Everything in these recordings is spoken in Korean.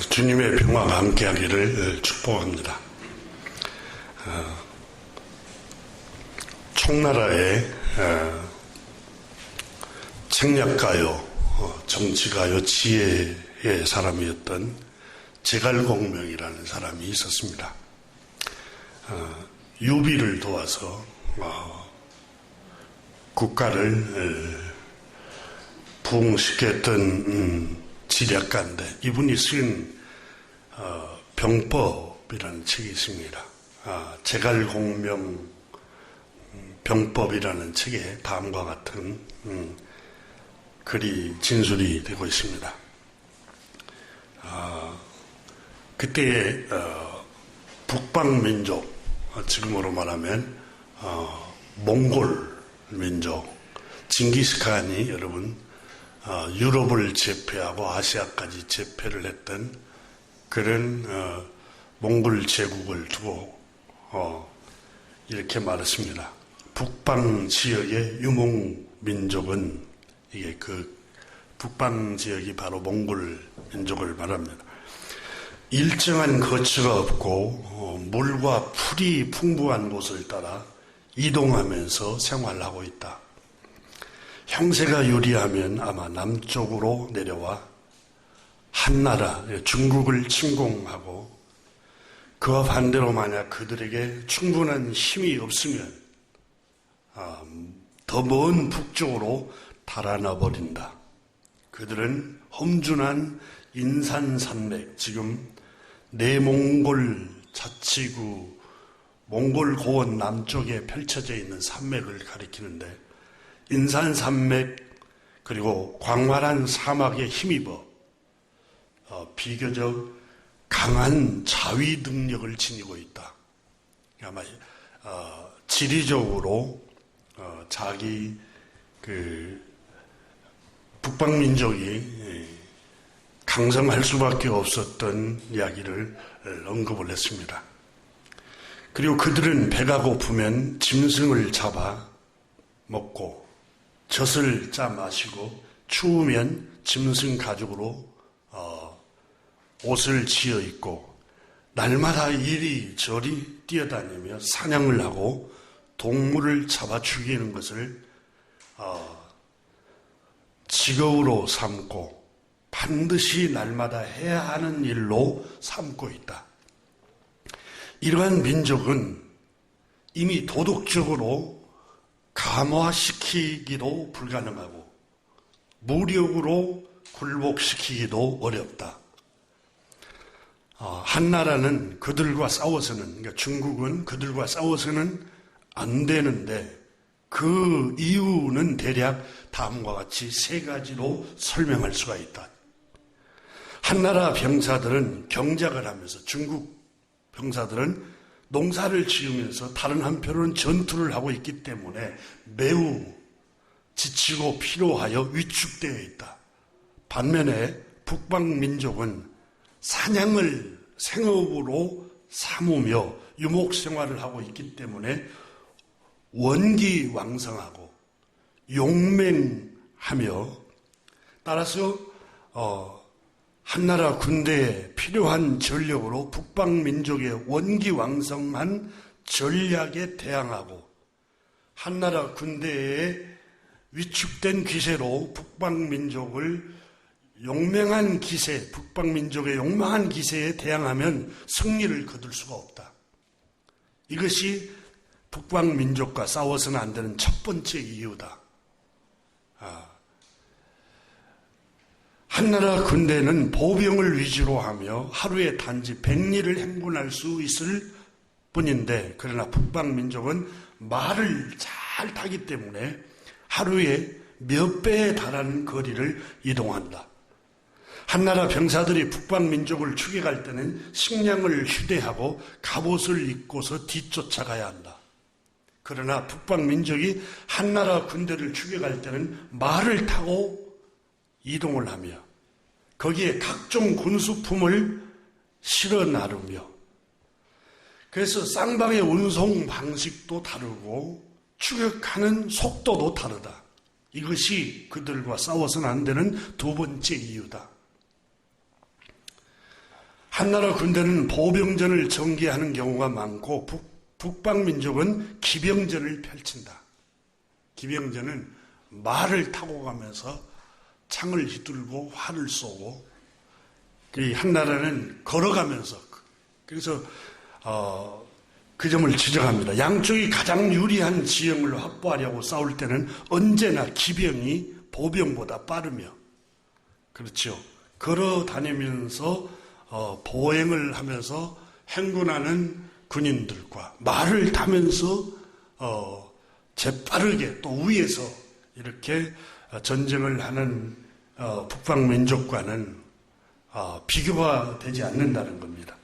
주님의 평화가 함께하기를 축복합니다. 총나라의 책략가요, 정치가요, 지혜의 사람이었던 제갈공명이라는 사람이 있었습니다. 유비를 도와서 국가를 부흥시켰던 지략가인데, 이분이 쓴 병법이라는 책이 있습니다. 제갈공명 병법이라는 책에 다음과 같은 글이 진술이 되고 있습니다. 그때의 북방민족, 지금으로 말하면 몽골 민족, 징기스칸이 여러분 유럽을 제패하고 아시아까지 제패를 했던 그런 몽골 제국을 두고 이렇게 말했습니다. 북방 지역의 유목 민족은, 이게 그 북방 지역이 바로 몽골 민족을 말합니다. 일정한 거처가 없고 물과 풀이 풍부한 곳을 따라 이동하면서 생활하고 있다. 형세가 유리하면 아마 남쪽으로 내려와 한나라, 중국을 침공하고, 그와 반대로 만약 그들에게 충분한 힘이 없으면 더 먼 북쪽으로 달아나 버린다. 그들은 험준한 인산산맥, 지금 내몽골 자치구 몽골 고원 남쪽에 펼쳐져 있는 산맥을 가리키는데, 인산산맥 그리고 광활한 사막에 힘입어 비교적 강한 자위 능력을 지니고 있다. 아마 지리적으로 자기 그 북방민족이 강성할 수밖에 없었던 이야기를 언급을 했습니다. 그리고 그들은 배가 고프면 짐승을 잡아 먹고, 젖을 짜 마시고, 추우면 짐승 가죽으로 옷을 지어 입고, 날마다 이리저리 뛰어다니며 사냥을 하고 동물을 잡아 죽이는 것을 직업으로 삼고 반드시 날마다 해야 하는 일로 삼고 있다. 이러한 민족은 이미 도덕적으로 감화시키기도 불가능하고 무력으로 굴복시키기도 어렵다. 한나라는 그들과 싸워서는, 그러니까 중국은 그들과 싸워서는 안 되는데, 그 이유는 대략 다음과 같이 세 가지로 설명할 수가 있다. 한나라 병사들은 경작을 하면서, 중국 병사들은 농사를 지으면서 다른 한편으로는 전투를 하고 있기 때문에 매우 지치고 피로하여 위축되어 있다. 반면에 북방민족은 사냥을 생업으로 삼으며 유목생활을 하고 있기 때문에 원기왕성하고 용맹하며, 따라서 한나라 군대에 필요한 전력으로 북방민족의 원기왕성한 전략에 대항하고, 한나라 군대의 위축된 기세로 북방민족을 용맹한 기세, 북방민족의 용맹한 기세에 대항하면 승리를 거둘 수가 없다. 이것이 북방민족과 싸워서는 안 되는 첫 번째 이유다. 한나라 군대는 보병을 위주로 하며 하루에 단지 100리를 행군할 수 있을 뿐인데, 그러나 북방민족은 말을 잘 타기 때문에 하루에 몇 배에 달하는 거리를 이동한다. 한나라 병사들이 북방민족을 추격할 때는 식량을 휴대하고 갑옷을 입고서 뒤쫓아가야 한다. 그러나 북방민족이 한나라 군대를 추격할 때는 말을 타고 이동을 하며 거기에 각종 군수품을 실어 나르며, 그래서 쌍방의 운송 방식도 다르고 추격하는 속도도 다르다. 이것이 그들과 싸워서는 안 되는 두 번째 이유다. 한나라 군대는 보병전을 전개하는 경우가 많고 북방민족은 기병전을 펼친다. 기병전은 말을 타고 가면서 창을 휘둘고 활을 쏘고, 이 한나라는 걸어가면서, 그래서 그 점을 지적합니다. 양쪽이 가장 유리한 지형을 확보하려고 싸울 때는 언제나 기병이 보병보다 빠르며, 그렇죠, 걸어 다니면서 보행을 하면서 행군하는 군인들과 말을 타면서 재빠르게 또 위에서 이렇게 전쟁을 하는 북방민족과는 비교가 되지 않는다는 겁니다.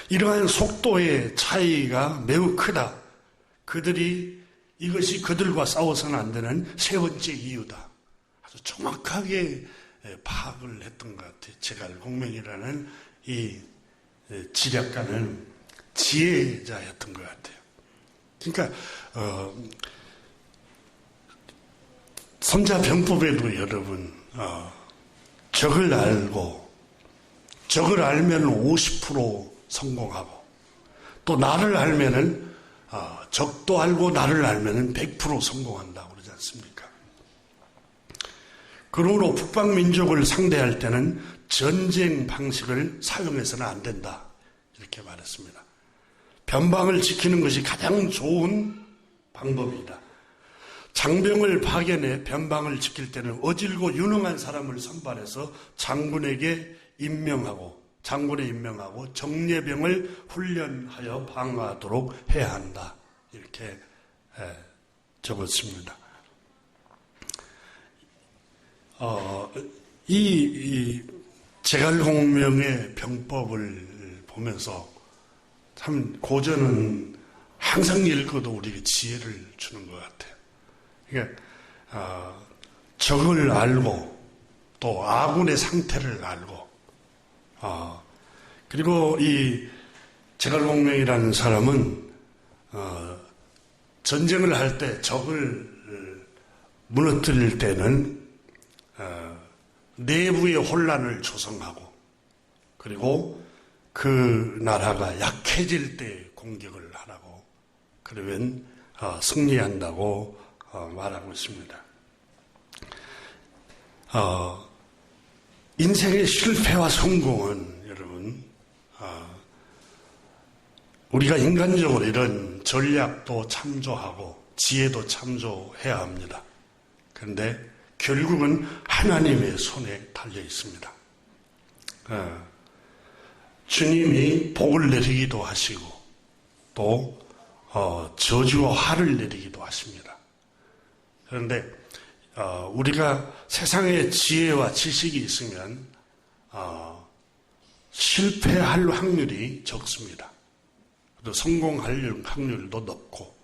이러한 속도의 차이가 매우 크다. 그들이 이것이 그들과 싸워서는 안 되는 세 번째 이유다. 아주 정확하게 파악을 했던 것 같아요. 제갈공명이라는 이 지략가는 지혜자였던 것 같아요. 그러니까 손자병법에도 여러분 적을 알고, 적을 알면 50% 성공하고, 또 나를 알면은 적도 알고 나를 알면은 100% 성공한다고 그러지 않습니까? 그러므로 북방민족을 상대할 때는 전쟁 방식을 사용해서는 안 된다, 이렇게 말했습니다. 변방을 지키는 것이 가장 좋은 방법이다. 장병을 파견해 변방을 지킬 때는 어질고 유능한 사람을 선발해서 장군에 임명하고 정예병을 훈련하여 방어하도록 해야 한다, 이렇게 적었습니다. 이 제갈공명의 병법을 보면서 참 고전은 항상 읽어도 우리에게 지혜를 주는 것 같아요. 그러니까 적을 알고 또 아군의 상태를 알고, 그리고 이 제갈공명이라는 사람은 전쟁을 할 때 적을 무너뜨릴 때는 내부의 혼란을 조성하고, 그리고 그 나라가 약해질 때 공격을 하라고, 그러면 승리한다고 말하고 있습니다. 인생의 실패와 성공은 여러분, 우리가 인간적으로 이런 전략도 참조하고 지혜도 참조해야 합니다. 그런데 결국은 하나님의 손에 달려 있습니다. 주님이 복을 내리기도 하시고 또 저주와 화를 내리기도 하십니다. 그런데 우리가 세상에 지혜와 지식이 있으면 실패할 확률이 적습니다. 또 성공할 확률도 높고,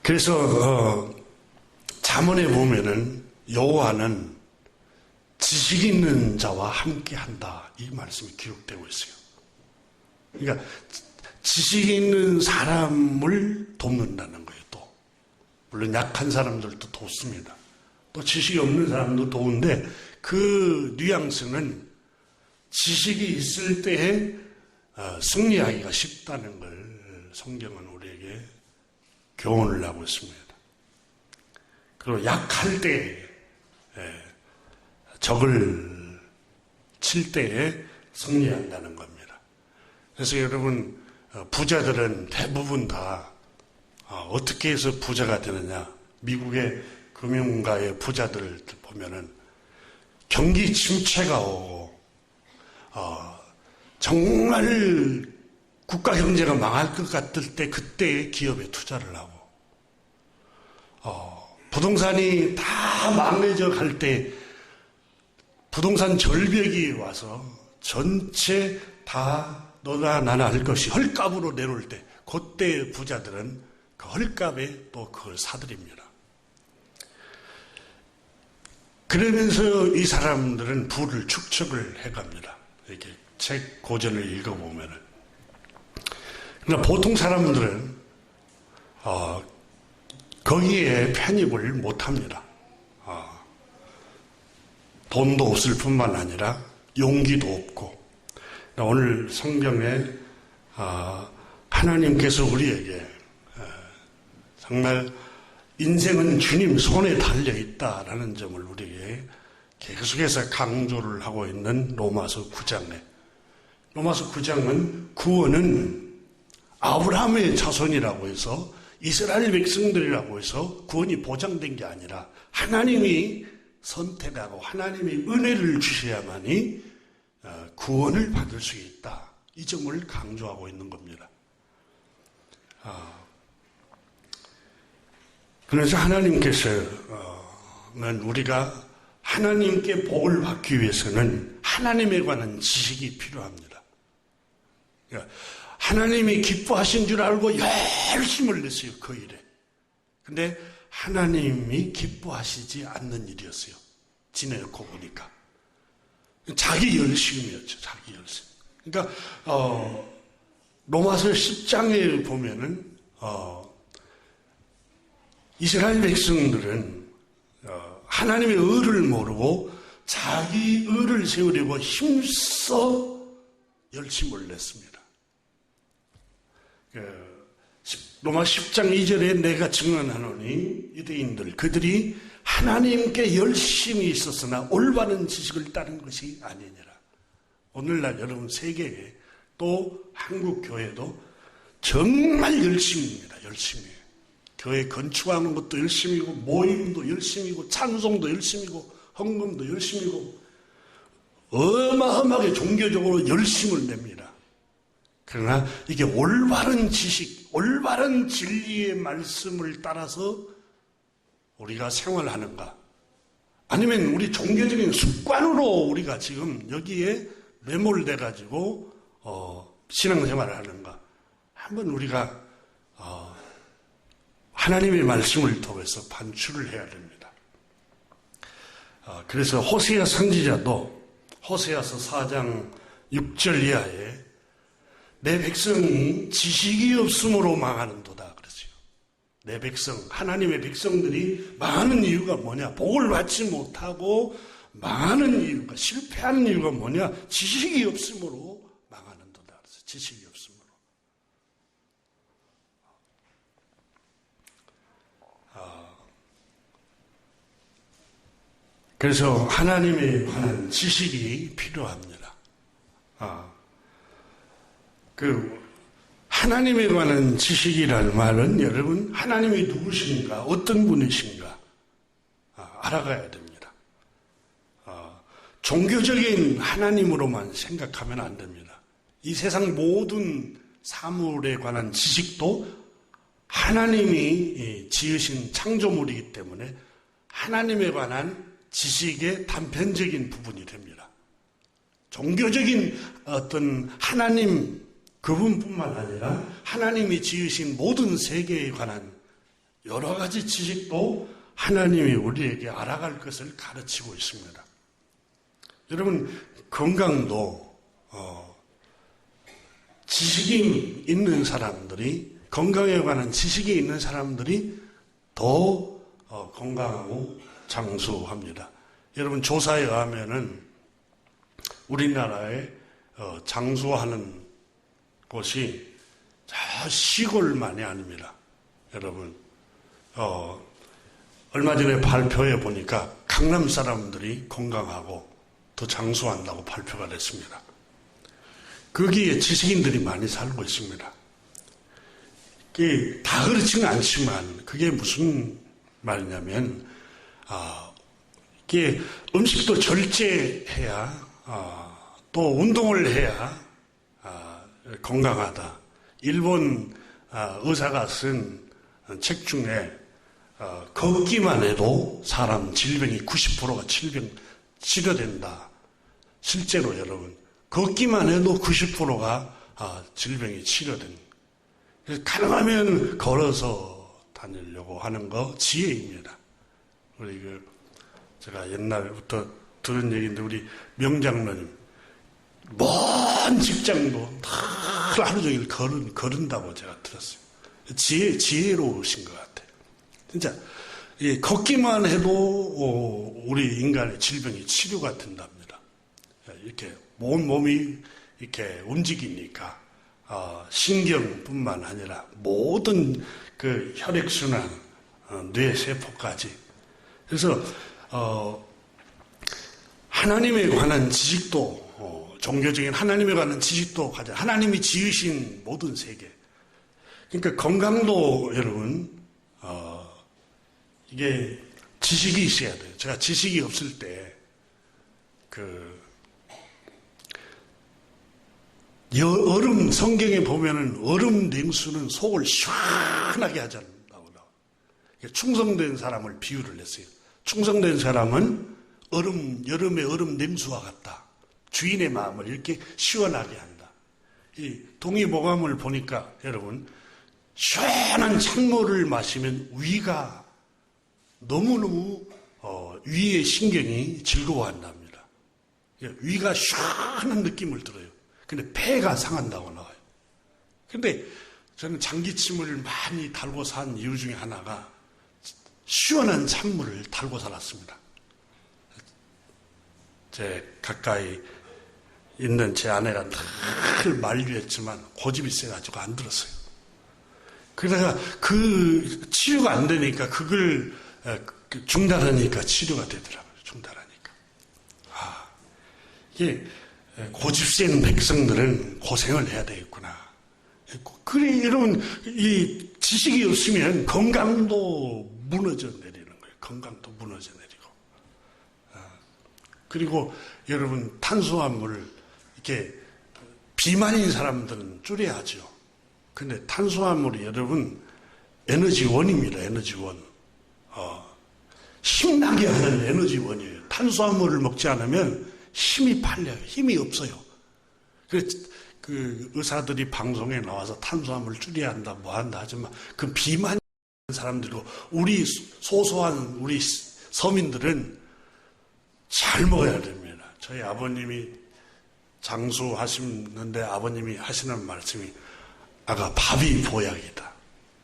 그래서 잠언에 보면은 여호와는 지식 있는 자와 함께한다, 이 말씀이 기록되고 있어요. 그러니까 지식 있는 사람을 돕는다는 거예요. 또 물론 약한 사람들도 돕습니다. 또 지식이 없는 사람도 도운데, 그 뉘앙스는 지식이 있을 때에 승리하기가 쉽다는 걸 성경은 우리에게 교훈을 하고 있습니다. 그리고 약할 때, 적을 칠 때에 승리한다는 겁니다. 그래서 여러분, 부자들은 대부분 다 어떻게 해서 부자가 되느냐, 미국의 금융가의 부자들을 보면은 경기 침체가 오고 정말 국가 경제가 망할 것 같을 때 그때 기업에 투자를 하고, 부동산이 다 망해져 갈 때 부동산 절벽이 와서 전체 다 너나 나나 할 것이 헐값으로 내놓을 때, 그때 부자들은 그 헐값에 또 그걸 사들입니다. 그러면서 이 사람들은 부를 축적을 해갑니다. 이렇게 책 고전을 읽어보면은. 그러나 보통 사람들은 거기에 편입을 못합니다. 돈도 없을 뿐만 아니라 용기도 없고, 오늘 성경에 하나님께서 우리에게 정말 인생은 주님 손에 달려있다라는 점을 우리에게 계속해서 강조를 하고 있는 로마서 9장에, 로마서 9장은 구원은 아브라함의 자손이라고 해서 이스라엘 백성들이라고 해서 구원이 보장된 게 아니라 하나님이 선택하고 하나님이 은혜를 주셔야만이 구원을 받을 수 있다. 이 점을 강조하고 있는 겁니다. 그래서 하나님께서는 우리가 하나님께 복을 받기 위해서는 하나님에 관한 지식이 필요합니다. 하나님이 기뻐하신 줄 알고 열심을 냈어요, 그 일에. 근데 하나님이 기뻐하시지 않는 일이었어요. 지내놓고 보니까. 자기 열심이었죠, 자기 열심. 그러니까, 로마서 10장에 보면은, 이스라엘 백성들은, 하나님의 의를 모르고 자기 의를 세우려고 힘써 열심을 냈습니다. 로마 10장 2절에 내가 증언하노니 유대인들 그들이 하나님께 열심히 있었으나 올바른 지식을 따른 것이 아니니라. 오늘날 여러분 세계에 또 한국 교회도 정말 열심입니다. 열심히. 교회 건축하는 것도 열심이고 모임도 열심이고 찬송도 열심이고 헌금도 열심이고 어마어마하게 종교적으로 열심을 냅니다. 그러나 이게 올바른 지식, 올바른 진리의 말씀을 따라서 우리가 생활하는가? 아니면 우리 종교적인 습관으로 우리가 지금 여기에 매몰돼가지고 신앙생활을 하는가? 한번 우리가 하나님의 말씀을 통해서 반출을 해야 됩니다. 그래서 호세아 선지자도 호세아서 4장 6절 이하에 내 백성이 지식이 없으므로 망하는도다 그랬어요. 내 백성, 하나님의 백성들이 망하는 이유가 뭐냐? 복을 받지 못하고 망하는 이유가, 실패하는 이유가 뭐냐? 지식이 없으므로 망하는도다 그랬어요. 지식이 없으므로. 그래서 하나님에 관한 지식이 필요합니다. 하나님에 관한 지식이라는 말은 여러분, 하나님이 누구신가, 어떤 분이신가, 알아가야 됩니다. 종교적인 하나님으로만 생각하면 안 됩니다. 이 세상 모든 사물에 관한 지식도 하나님이 지으신 창조물이기 때문에 하나님에 관한 지식의 단편적인 부분이 됩니다. 종교적인 어떤 하나님, 그분뿐만 아니라 하나님이 지으신 모든 세계에 관한 여러 가지 지식도 하나님이 우리에게 알아갈 것을 가르치고 있습니다. 여러분, 건강도 지식이 있는 사람들이, 건강에 관한 지식이 있는 사람들이 더 건강하고 장수합니다. 여러분, 조사에 의하면은 우리나라에 장수하는 곳이 시골만이 아닙니다. 여러분, 얼마 전에 발표해 보니까 강남 사람들이 건강하고 더 장수한다고 발표가 됐습니다. 거기에 지식인들이 많이 살고 있습니다. 그게 다 그렇지는 않지만 그게 무슨 말이냐면 이게 음식도 절제해야 또 운동을 해야 건강하다. 일본 의사가 쓴 책 중에 걷기만 해도 사람 질병이 90%가 치료된다. 실제로 여러분, 걷기만 해도 90%가 질병이 치료된다. 그래서 가능하면 걸어서 다니려고 하는 거 지혜입니다. 우리 제가 옛날부터 들은 얘기인데 우리 명장로님 먼 직장도 다 하루 종일 걸은다고 제가 들었어요. 지혜로우신 것 같아요. 진짜 걷기만 해도 우리 인간의 질병이 치료가 된답니다. 이렇게 몸이 이렇게 움직이니까 신경뿐만 아니라 모든 그 혈액순환, 뇌세포까지. 그래서 하나님에 관한 지식도 종교적인 하나님에 관한 지식도 가져. 하나님이 지으신 모든 세계. 그러니까 건강도 여러분 이게 지식이 있어야 돼요. 제가 지식이 없을 때 얼음 성경에 보면은 얼음 냉수는 속을 시원하게 하지 않는다고 나와요. 충성된 사람을 비유를 했어요. 충성된 사람은 여름의 얼음 냉수와 같다. 주인의 마음을 이렇게 시원하게 한다. 이 동의보감을 보니까 여러분 시원한 찬물을 마시면 위가 너무너무 위의 신경이 즐거워한답니다. 위가 시원한 느낌을 들어요. 근데 폐가 상한다고 나와요. 근데 저는 장기침을 많이 달고 산 이유 중에 하나가 시원한 찬물을 달고 살았습니다. 제 가까이 있는 제 아내가 늘 만류했지만 고집이 세가지고 안 들었어요. 그러다가 그 치유가 안 되니까 그걸 중단하니까 치료가 되더라고요. 중단하니까. 이게 고집 센 백성들은 고생을 해야 되겠구나. 그래, 여러분, 이 지식이 없으면 건강도 무너져 내리는 거예요. 건강도 무너져 내리고. 그리고 여러분, 탄수화물을 이렇게 비만인 사람들은 줄여야 하죠. 근데 탄수화물이 여러분, 에너지원입니다. 에너지원. 힘나게 하는 에너지원이에요. 탄수화물을 먹지 않으면 힘이 팔려요. 힘이 없어요. 그 의사들이 방송에 나와서 탄수화물 줄여야 한다, 뭐 한다 하지만 그 비만 사람들도 우리 소소한 우리 서민들은 잘 먹어야 됩니다. 저희 아버님이 장수하시는데 아버님이 하시는 말씀이 아가 밥이 보약이다.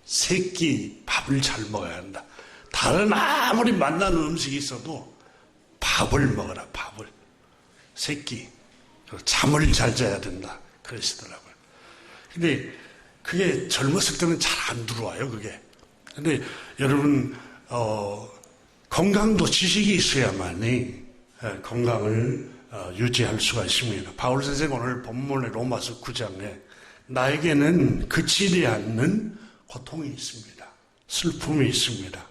새끼 밥을 잘 먹어야 한다. 다른 아무리 맛나는 음식이 있어도 밥을 먹어라. 밥을. 새끼. 잠을 잘 자야 된다. 그러시더라고요. 근데 그게 젊었을 때는 잘 안 들어와요. 그게. 근데 여러분 건강도 지식이 있어야만이 건강을 유지할 수가 있습니다. 바울 선생 오늘 본문의 로마서 9장에 나에게는 그치지 않는 고통이 있습니다. 슬픔이 있습니다.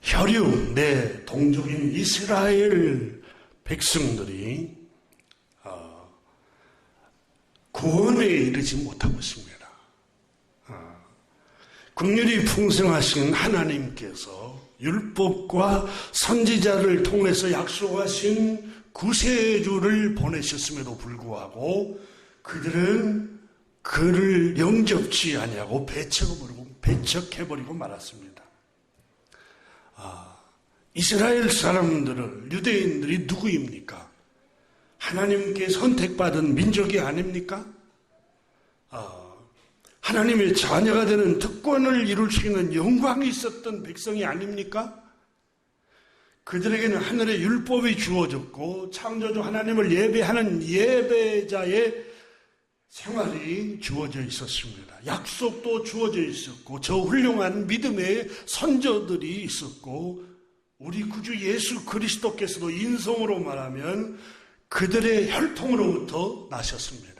혈육 내 동족인 이스라엘 백성들이 구원에 이르지 못하고 있습니다. 긍휼이 풍성하신 하나님께서 율법과 선지자를 통해서 약속하신 구세주를 보내셨음에도 불구하고 그들은 그를 영접치 아니하고 배척해버리고 말았습니다. 이스라엘 사람들은 유대인들이 누구입니까? 하나님께 선택받은 민족이 아닙니까? 하나님의 자녀가 되는 특권을 이룰 수 있는 영광이 있었던 백성이 아닙니까? 그들에게는 하늘의 율법이 주어졌고 창조주 하나님을 예배하는 예배자의 생활이 주어져 있었습니다. 약속도 주어져 있었고 저 훌륭한 믿음의 선조들이 있었고 우리 구주 예수 그리스도께서도 인성으로 말하면 그들의 혈통으로부터 나셨습니다.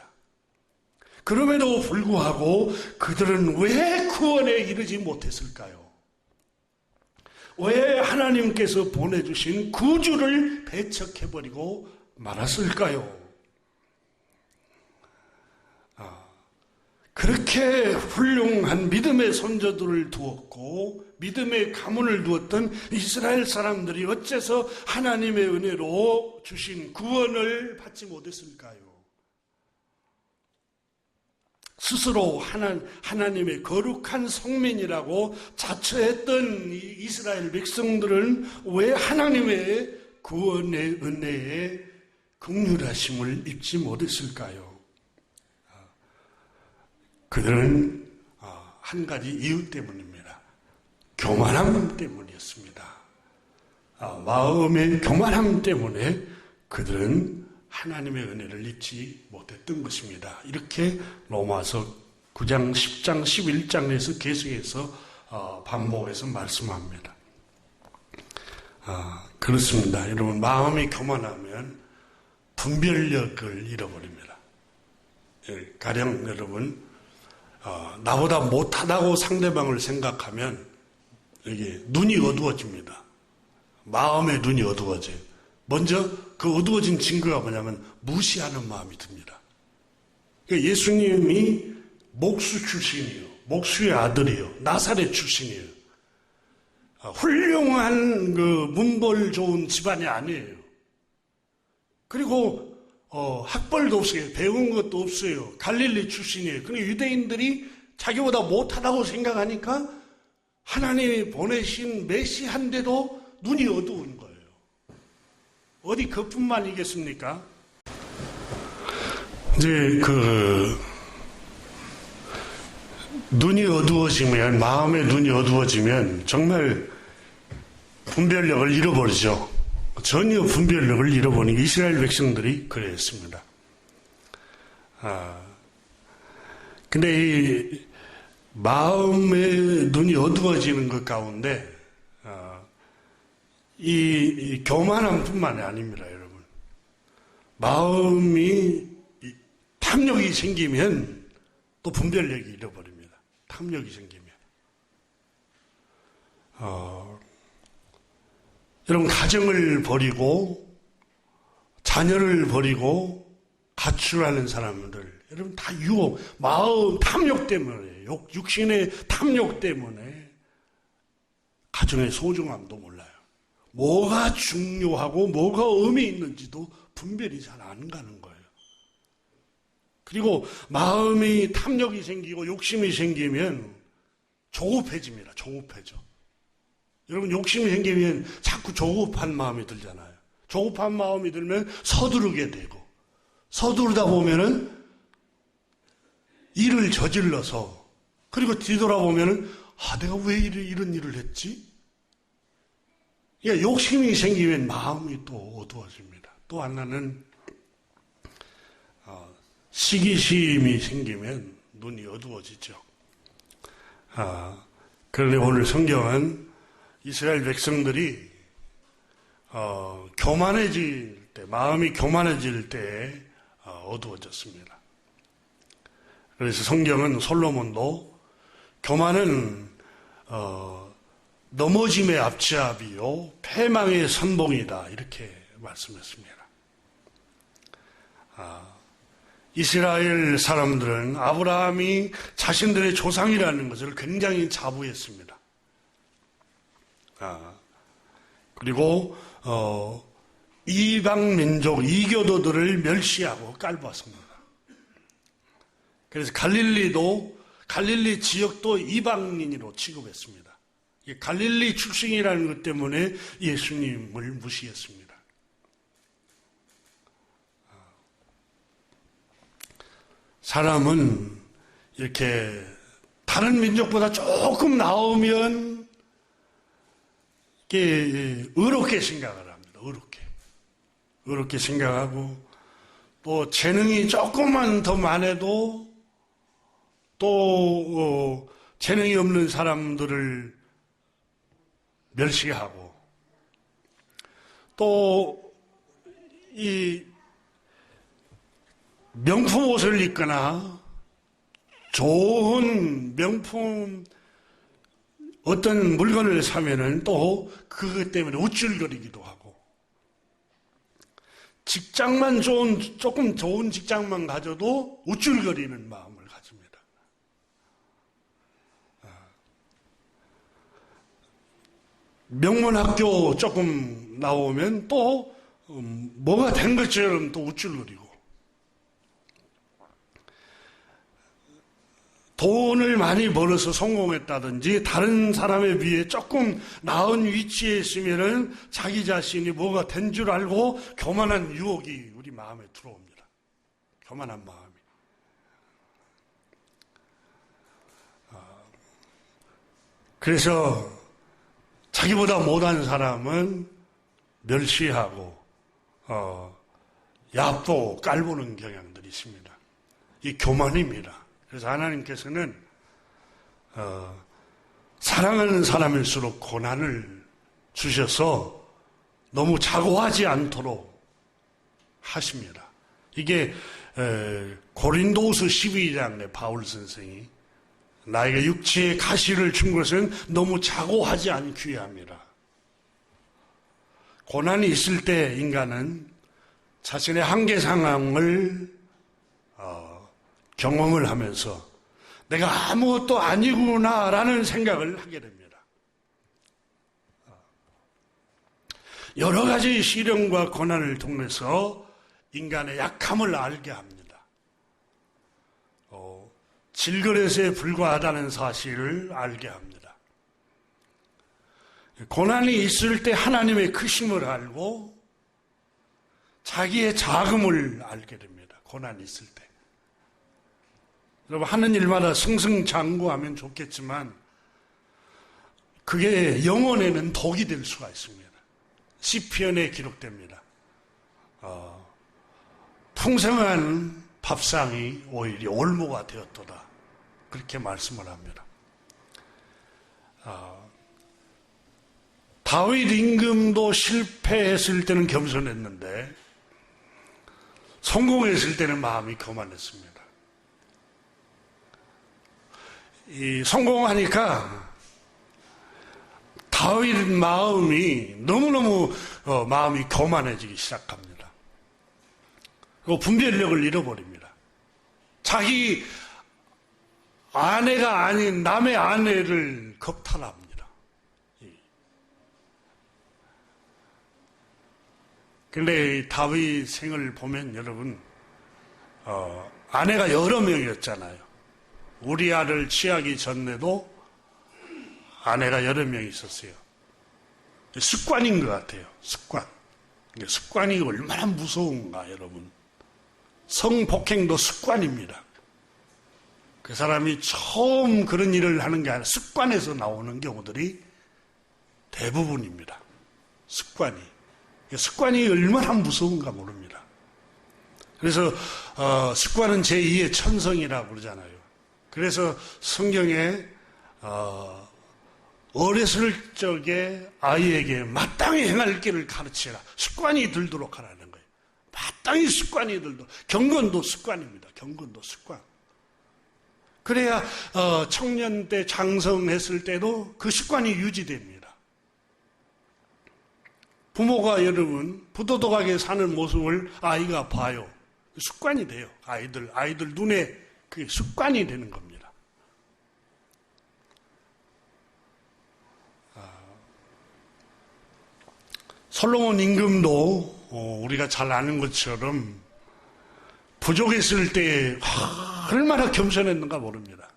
그럼에도 불구하고 그들은 왜 구원에 이르지 못했을까요? 왜 하나님께서 보내주신 구주를 배척해버리고 말았을까요? 그렇게 훌륭한 믿음의 선조들을 두었고 믿음의 가문을 두었던 이스라엘 사람들이 어째서 하나님의 은혜로 주신 구원을 받지 못했을까요? 스스로 하나님의 거룩한 성민이라고 자처했던 이 이스라엘 백성들은 왜 하나님의 구원의 은혜에 긍휼하심을 입지 못했을까요? 그들은 한 가지 이유 때문입니다. 교만함 때문이었습니다. 마음의 교만함 때문에 그들은 하나님의 은혜를 잊지 못했던 것입니다. 이렇게 로마서 9장, 10장, 11장에서 계속해서 반복해서 말씀합니다. 그렇습니다. 여러분, 마음이 교만하면 분별력을 잃어버립니다. 가령 여러분, 나보다 못하다고 상대방을 생각하면 이게 눈이 어두워집니다. 마음의 눈이 어두워져요. 먼저 그 어두워진 증거가 뭐냐면 무시하는 마음이 듭니다. 그러니까 예수님이 목수 출신이에요. 목수의 아들이에요. 나사렛 출신이에요. 훌륭한 그 문벌 좋은 집안이 아니에요. 그리고 학벌도 없어요. 배운 것도 없어요. 갈릴리 출신이에요. 그러니까 유대인들이 자기보다 못하다고 생각하니까 하나님이 보내신 메시아인데도 눈이 어두운 거예요. 어디 그뿐만이겠습니까? 이제 눈이 어두워지면, 마음의 눈이 어두워지면 정말 분별력을 잃어버리죠. 전혀 분별력을 잃어버린 이스라엘 백성들이 그랬습니다. 근데 이 마음의 눈이 어두워지는 것 가운데 이 교만함 뿐만이 아닙니다, 여러분. 마음이 탐욕이 생기면 또 분별력이 잃어버립니다. 탐욕이 생기면. 여러분, 가정을 버리고 자녀를 버리고 가출하는 사람들, 여러분 다 유혹, 마음 탐욕 때문에, 육신의 탐욕 때문에 가정의 소중함도 몰라요. 뭐가 중요하고 뭐가 의미 있는지도 분별이 잘 안 가는 거예요. 그리고 마음이 탐욕이 생기고 욕심이 생기면 조급해집니다. 조급해져. 여러분, 욕심이 생기면 자꾸 조급한 마음이 들잖아요. 조급한 마음이 들면 서두르게 되고, 서두르다 보면은 일을 저질러서, 그리고 뒤돌아보면은 내가 왜 이런 일을 했지? 그러니까 욕심이 생기면 마음이 또 어두워집니다. 또 하나는 시기심이 생기면 눈이 어두워지죠. 그런데 오늘 성경은 이스라엘 백성들이 교만해질 때, 마음이 교만해질 때 어두워졌습니다. 그래서 성경은 솔로몬도 교만은 넘어짐의 앞잡이요 패망의 선봉이다, 이렇게 말씀했습니다. 이스라엘 사람들은 아브라함이 자신들의 조상이라는 것을 굉장히 자부했습니다. 그리고 이방 민족 이교도들을 멸시하고 깔보았습니다. 그래서 갈릴리 지역도 이방인으로 취급했습니다. 갈릴리 출신이라는 것 때문에 예수님을 무시했습니다. 사람은 이렇게 다른 민족보다 조금 나오면 의롭게 생각을 합니다. 의롭게 생각하고, 또 재능이 조금만 더 많아도 또 재능이 없는 사람들을 멸시하고, 또 이 명품 옷을 입거나 좋은 명품 어떤 물건을 사면은 또 그것 때문에 우쭐거리기도 하고, 직장만 조금 좋은 직장만 가져도 우쭐거리는 마음을 가집니다. 명문학교 조금 나오면 또 뭐가 된 것처럼 또 우쭐거리고, 돈을 많이 벌어서 성공했다든지 다른 사람에 비해 조금 나은 위치에 있으면은 자기 자신이 뭐가 된 줄 알고 교만한 유혹이 우리 마음에 들어옵니다. 교만한 마음이. 그래서 자기보다 못한 사람은 멸시하고 얕보고 깔보는 경향들이 있습니다. 이 교만입니다. 그래서 하나님께서는 사랑하는 사람일수록 고난을 주셔서 너무 자고하지 않도록 하십니다. 이게 고린도후서 12장에 바울 선생이 나에게 육체의 가시를 준 것은 너무 자고하지 않기 위함이라. 고난이 있을 때 인간은 자신의 한계 상황을 경험을 하면서 내가 아무것도 아니구나라는 생각을 하게 됩니다. 여러 가지 시련과 고난을 통해서 인간의 약함을 알게 합니다. 질그릇에 불과하다는 사실을 알게 합니다. 고난이 있을 때 하나님의 크심을 알고 자기의 작음을 알게 됩니다. 고난이 있을 때. 여러분, 하는 일마다 승승장구하면 좋겠지만 그게 영혼에는 독이 될 수가 있습니다. 시편에 기록됩니다. 풍성한 밥상이 오히려 올무가 되었도다. 그렇게 말씀을 합니다. 다윗 임금도 실패했을 때는 겸손했는데 성공했을 때는 마음이 거만했습니다. 이 성공하니까 다윗 마음이 너무너무 마음이 거만해지기 시작합니다. 그리고 분별력을 잃어버립니다. 자기 아내가 아닌 남의 아내를 겁탈합니다. 그런데 다윗 생을 보면 여러분 아내가 여러 명이었잖아요. 우리아를 취하기 전에도 아내가 여러 명 있었어요. 습관인 것 같아요. 습관. 습관이 얼마나 무서운가 여러분. 성폭행도 습관입니다. 그 사람이 처음 그런 일을 하는 게 아니라 습관에서 나오는 경우들이 대부분입니다. 습관이 얼마나 무서운가 모릅니다. 그래서 습관은 제2의 천성이라고 그러잖아요. 그래서 성경에 어렸을 적에 아이에게 마땅히 행할 길을 가르치라. 습관이 들도록 하라는 거예요. 마땅히 습관이 들도록. 경건도 습관입니다. 경건도 습관. 그래야 청년 때 장성했을 때도 그 습관이 유지됩니다. 부모가 여러분 부도덕하게 사는 모습을 아이가 봐요. 습관이 돼요. 아이들 눈에 그게 습관이 되는 겁니다. 솔로몬 임금도 우리가 잘 아는 것처럼 부족했을 때 얼마나 겸손했는가 모릅니다.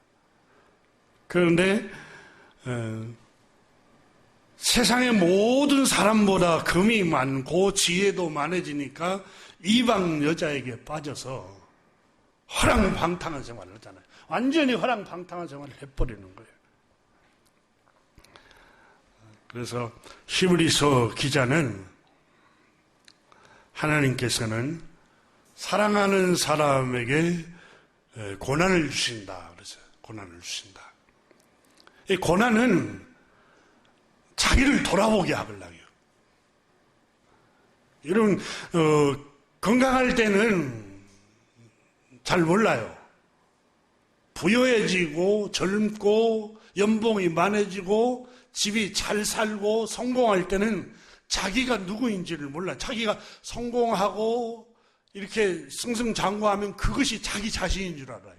그런데 세상의 모든 사람보다 금이 많고 지혜도 많아지니까 이방 여자에게 빠져서 허랑방탕한 생활을 하잖아요. 완전히 허랑방탕한 생활을 해버리는 거예요. 그래서 히브리서 기자는 하나님께서는 사랑하는 사람에게 고난을 주신다. 그래서 고난을 주신다. 이 고난은 자기를 돌아보게 하려고요. 여러분 건강할 때는 잘 몰라요. 부유해지고 젊고 연봉이 많아지고 집이 잘 살고 성공할 때는 자기가 누구인지를 몰라요. 자기가 성공하고 이렇게 승승장구하면 그것이 자기 자신인 줄 알아요.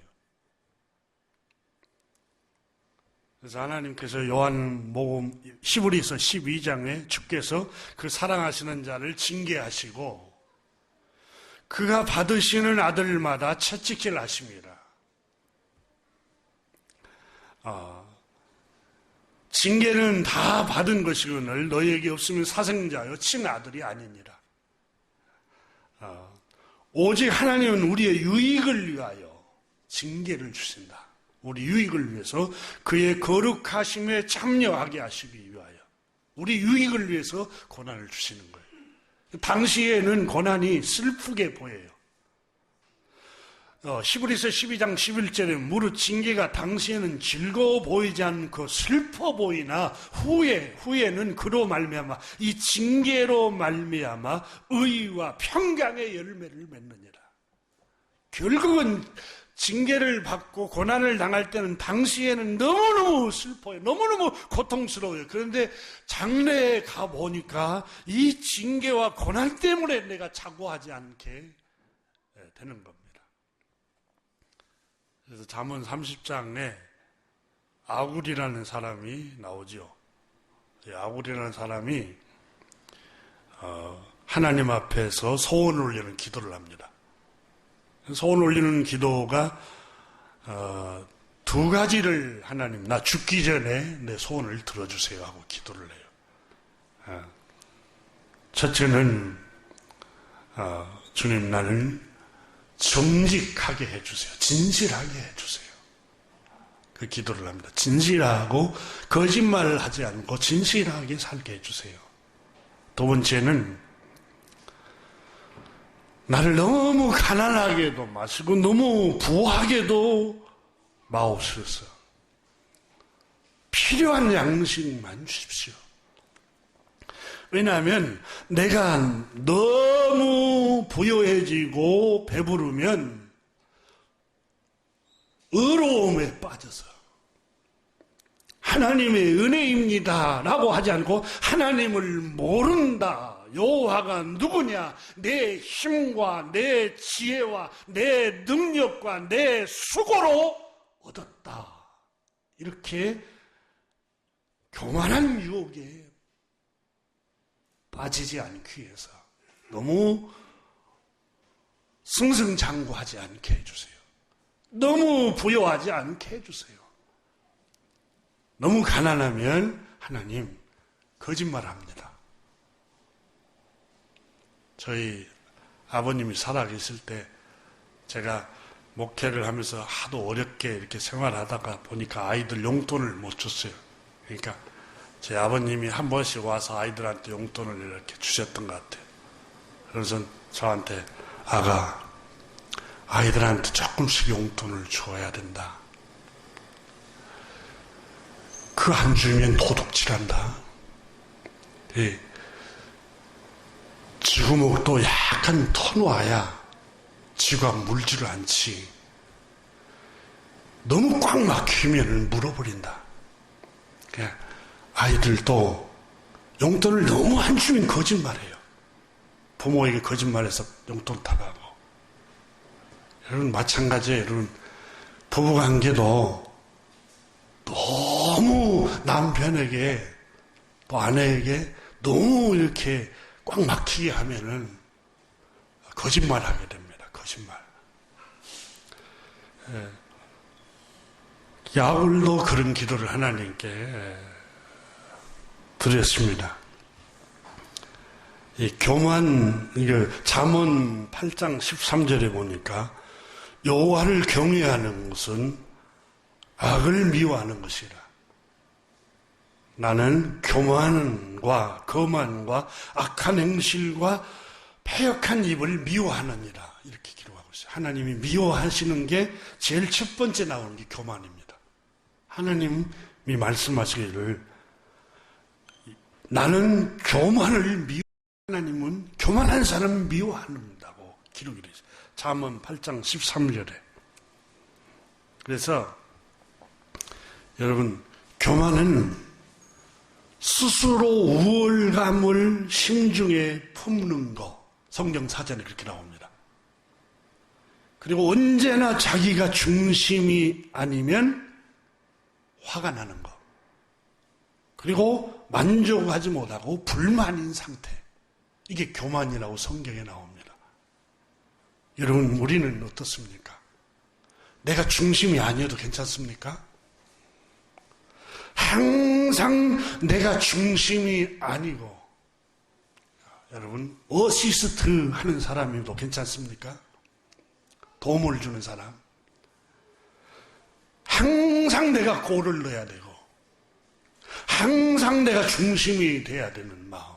그래서 하나님께서 요한복음 히브리서 12장에 주께서 그 사랑하시는 자를 징계하시고 그가 받으시는 아들마다 채찍질 하십니다. 징계는 다 받은 것이거늘 너희에게 없으면 사생자여 친아들이 아니니라. 오직 하나님은 우리의 유익을 위하여 징계를 주신다. 우리 유익을 위해서 그의 거룩하심에 참여하게 하시기 위하여. 우리 유익을 위해서 고난을 주시는 거예요. 당시에는 고난이 슬프게 보여요. 히브리서 12장 11절에 무릇 징계가 당시에는 즐거워 보이지 않고 슬퍼 보이나 후에는 그로 말미암아 이 징계로 말미암아 의와 평강의 열매를 맺느니라. 결국은 징계를 받고 고난을 당할 때는 당시에는 너무너무 슬퍼요. 너무너무 고통스러워요. 그런데 장래에 가보니까 이 징계와 고난 때문에 내가 자고하지 않게 되는 겁니다. 그래서 잠언 30장에 아굴이라는 사람이 나오죠. 아굴이라는 사람이 하나님 앞에서 소원을 올리는 기도를 합니다. 소원 올리는 기도가 두 가지를 하나님 나 죽기 전에 내 소원을 들어주세요 하고 기도를 해요. 첫째는 주님 나는 정직하게 해주세요. 진실하게 해주세요. 그 기도를 합니다. 진실하고 거짓말을 하지 않고 진실하게 살게 해주세요. 두 번째는 나를 너무 가난하게도 마시고 너무 부하게도 마옵소서. 필요한 양식만 주십시오. 왜냐하면 내가 너무 부유해지고 배부르면 의로움에 빠져서 하나님의 은혜입니다 라고 하지 않고 하나님을 모른다. 여호와가 누구냐? 내 힘과 내 지혜와 내 능력과 내 수고로 얻었다. 이렇게 교만한 유혹에 빠지지 않기 위해서 너무 승승장구하지 않게 해주세요. 너무 부여하지 않게 해주세요. 너무 가난하면 하나님 거짓말합니다. 저희 아버님이 살아계실 때 제가 목회를 하면서 하도 어렵게 이렇게 생활하다가 보니까 아이들 용돈을 못 줬어요. 그러니까 제 아버님이 한 번씩 와서 아이들한테 용돈을 이렇게 주셨던 것 같아요. 그래서 저한테 아가 아이들한테 조금씩 용돈을 줘야 된다. 그 안 주면 도둑질한다. 예. 지구목도 약간 터놓아야 지구가 물지를 않지. 너무 꽉 막히면 물어버린다. 그냥 아이들도 용돈을 너무 안 주면 거짓말해요. 부모에게 거짓말해서 용돈 타가고. 여러분 마찬가지예요. 여러분 부부관계도 너무 남편에게 또 아내에게 너무 이렇게 꽉 막히게 하면은 거짓말하게 됩니다. 거짓말. 야굴도 그런 기도를 하나님께 드렸습니다. 이 교만, 잠언 8장 13절에 보니까 여호와를 경외하는 것은 악을 미워하는 것이라. 나는 교만과 거만과 악한 행실과 패역한 입을 미워하느니라. 이렇게 기록하고 있어요. 하나님이 미워하시는 게 제일 첫 번째 나오는 게 교만입니다. 하나님이 말씀하시기를 나는 교만을 미워. 하나님은 교만한 사람을 미워한다고 기록이 되어 있어요. 잠언 8장 13절에. 그래서 여러분 교만은 스스로 우월감을 심중에 품는 거. 성경 사전에 그렇게 나옵니다. 그리고 언제나 자기가 중심이 아니면 화가 나는 거. 그리고 만족하지 못하고 불만인 상태. 이게 교만이라고 성경에 나옵니다. 여러분 우리는 어떻습니까? 내가 중심이 아니어도 괜찮습니까? 항상 내가 중심이 아니고 여러분 어시스트 하는 사람이도 괜찮습니까? 도움을 주는 사람. 항상 내가 골을 넣어야 되고 항상 내가 중심이 돼야 되는 마음.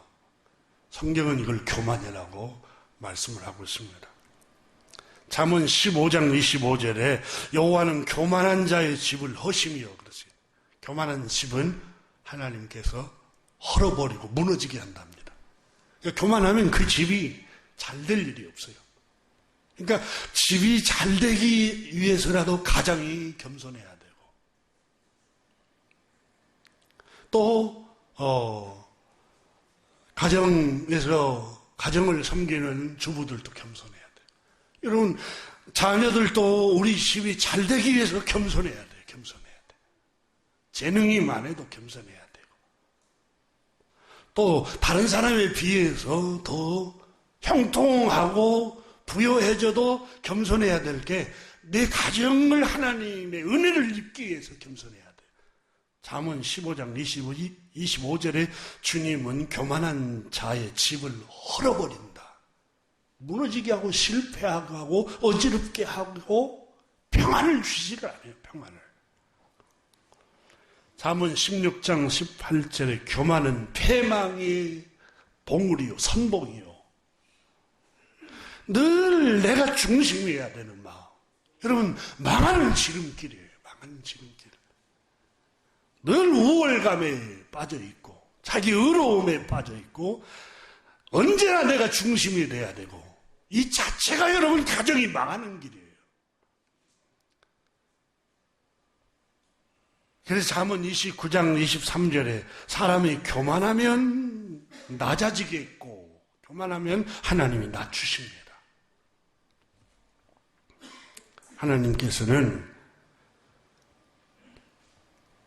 성경은 이걸 교만이라고 말씀을 하고 있습니다. 잠언 15장 25절에 여호와는 교만한 자의 집을 허심이여 그러세요. 교만한 집은 하나님께서 헐어버리고 무너지게 한답니다. 그러니까 교만하면 그 집이 잘 될 일이 없어요. 그러니까 집이 잘 되기 위해서라도 가장이 겸손해야 되고 또 가정에서 가정을 섬기는 주부들도 겸손해야 돼요. 여러분 자녀들도 우리 집이 잘 되기 위해서 겸손해야 돼요. 겸손해야 돼요. 재능이 많아도 겸손해야 되고 또 다른 사람에 비해서 더 형통하고 부여해져도 겸손해야 될 게 내 가정을 하나님의 은혜를 입기 위해서 겸손해야 돼요. 잠언 15장 25절에 주님은 교만한 자의 집을 헐어버린다. 무너지게 하고 실패하게 하고 어지럽게 하고 평안을 주지를 않아요. 평안을. 잠언 16장 18절에 교만은 패망의 봉우리요 선봉이요. 늘 내가 중심이어야 되는 마음. 여러분 망하는 지름길이에요. 망하는 지름길. 늘 우월감에 빠져있고 자기 의로움에 빠져있고 언제나 내가 중심이 돼야 되고 이 자체가 여러분 가정이 망하는 길이에요. 그래서 잠언 29장 23절에 사람이 교만하면 낮아지겠고 교만하면 하나님이 낮추십니다. 하나님께서는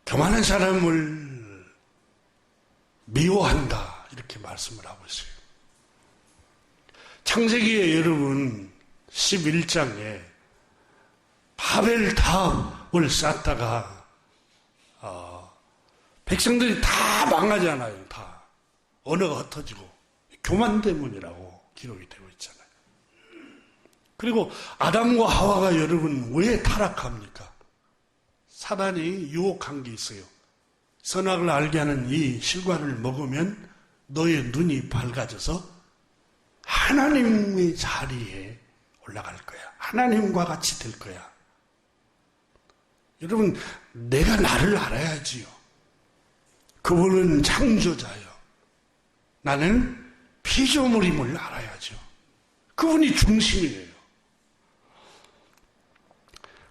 교만한 사람을 미워한다 이렇게 말씀을 하고 있어요. 창세기에 여러분 11장에 바벨탑을 쌓다가 백성들이 다 망하잖아요. 다 언어가 흩어지고 교만 때문이라고 기록이 되고 있잖아요. 그리고 아담과 하와가 여러분 왜 타락합니까? 사단이 유혹한 게 있어요. 선악을 알게 하는 이 실과를 먹으면 너의 눈이 밝아져서 하나님의 자리에 올라갈 거야. 하나님과 같이 될 거야. 여러분 내가 나를 알아야지요. 그분은 창조자예요. 나는 피조물임을 알아야죠. 그분이 중심이에요.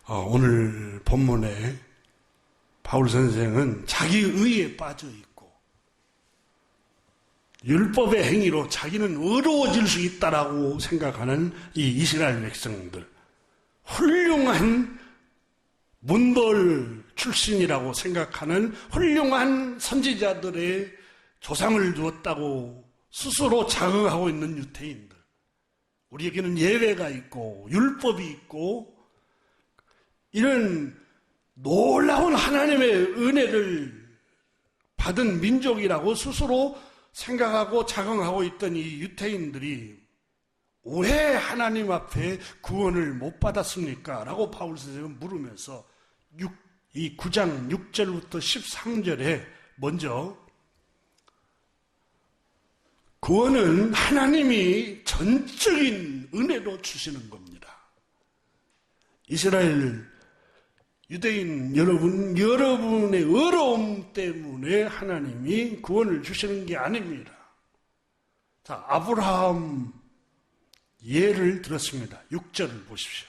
오늘 본문에 바울 선생은 자기 의에 빠져 있고 율법의 행위로 자기는 의로워질 수 있다라고 생각하는 이 이스라엘 백성들, 훌륭한 문벌 출신이라고 생각하는 훌륭한 선지자들의 조상을 두었다고 스스로 자긍하고 있는 유대인들, 우리에게는 예외가 있고 율법이 있고 이런 놀라운 하나님의 은혜를 받은 민족이라고 스스로 생각하고 자긍하고 있던 이 유대인들이 왜 하나님 앞에 구원을 못 받았습니까? 라고 바울 선생은 물으면서 이 9장 6절부터 13절에 먼저 구원은 하나님이 전적인 은혜로 주시는 겁니다. 이스라엘 유대인 여러분, 여러분의 의로움 때문에 하나님이 구원을 주시는 게 아닙니다. 자, 아브라함 예를 들었습니다. 6절을 보십시오.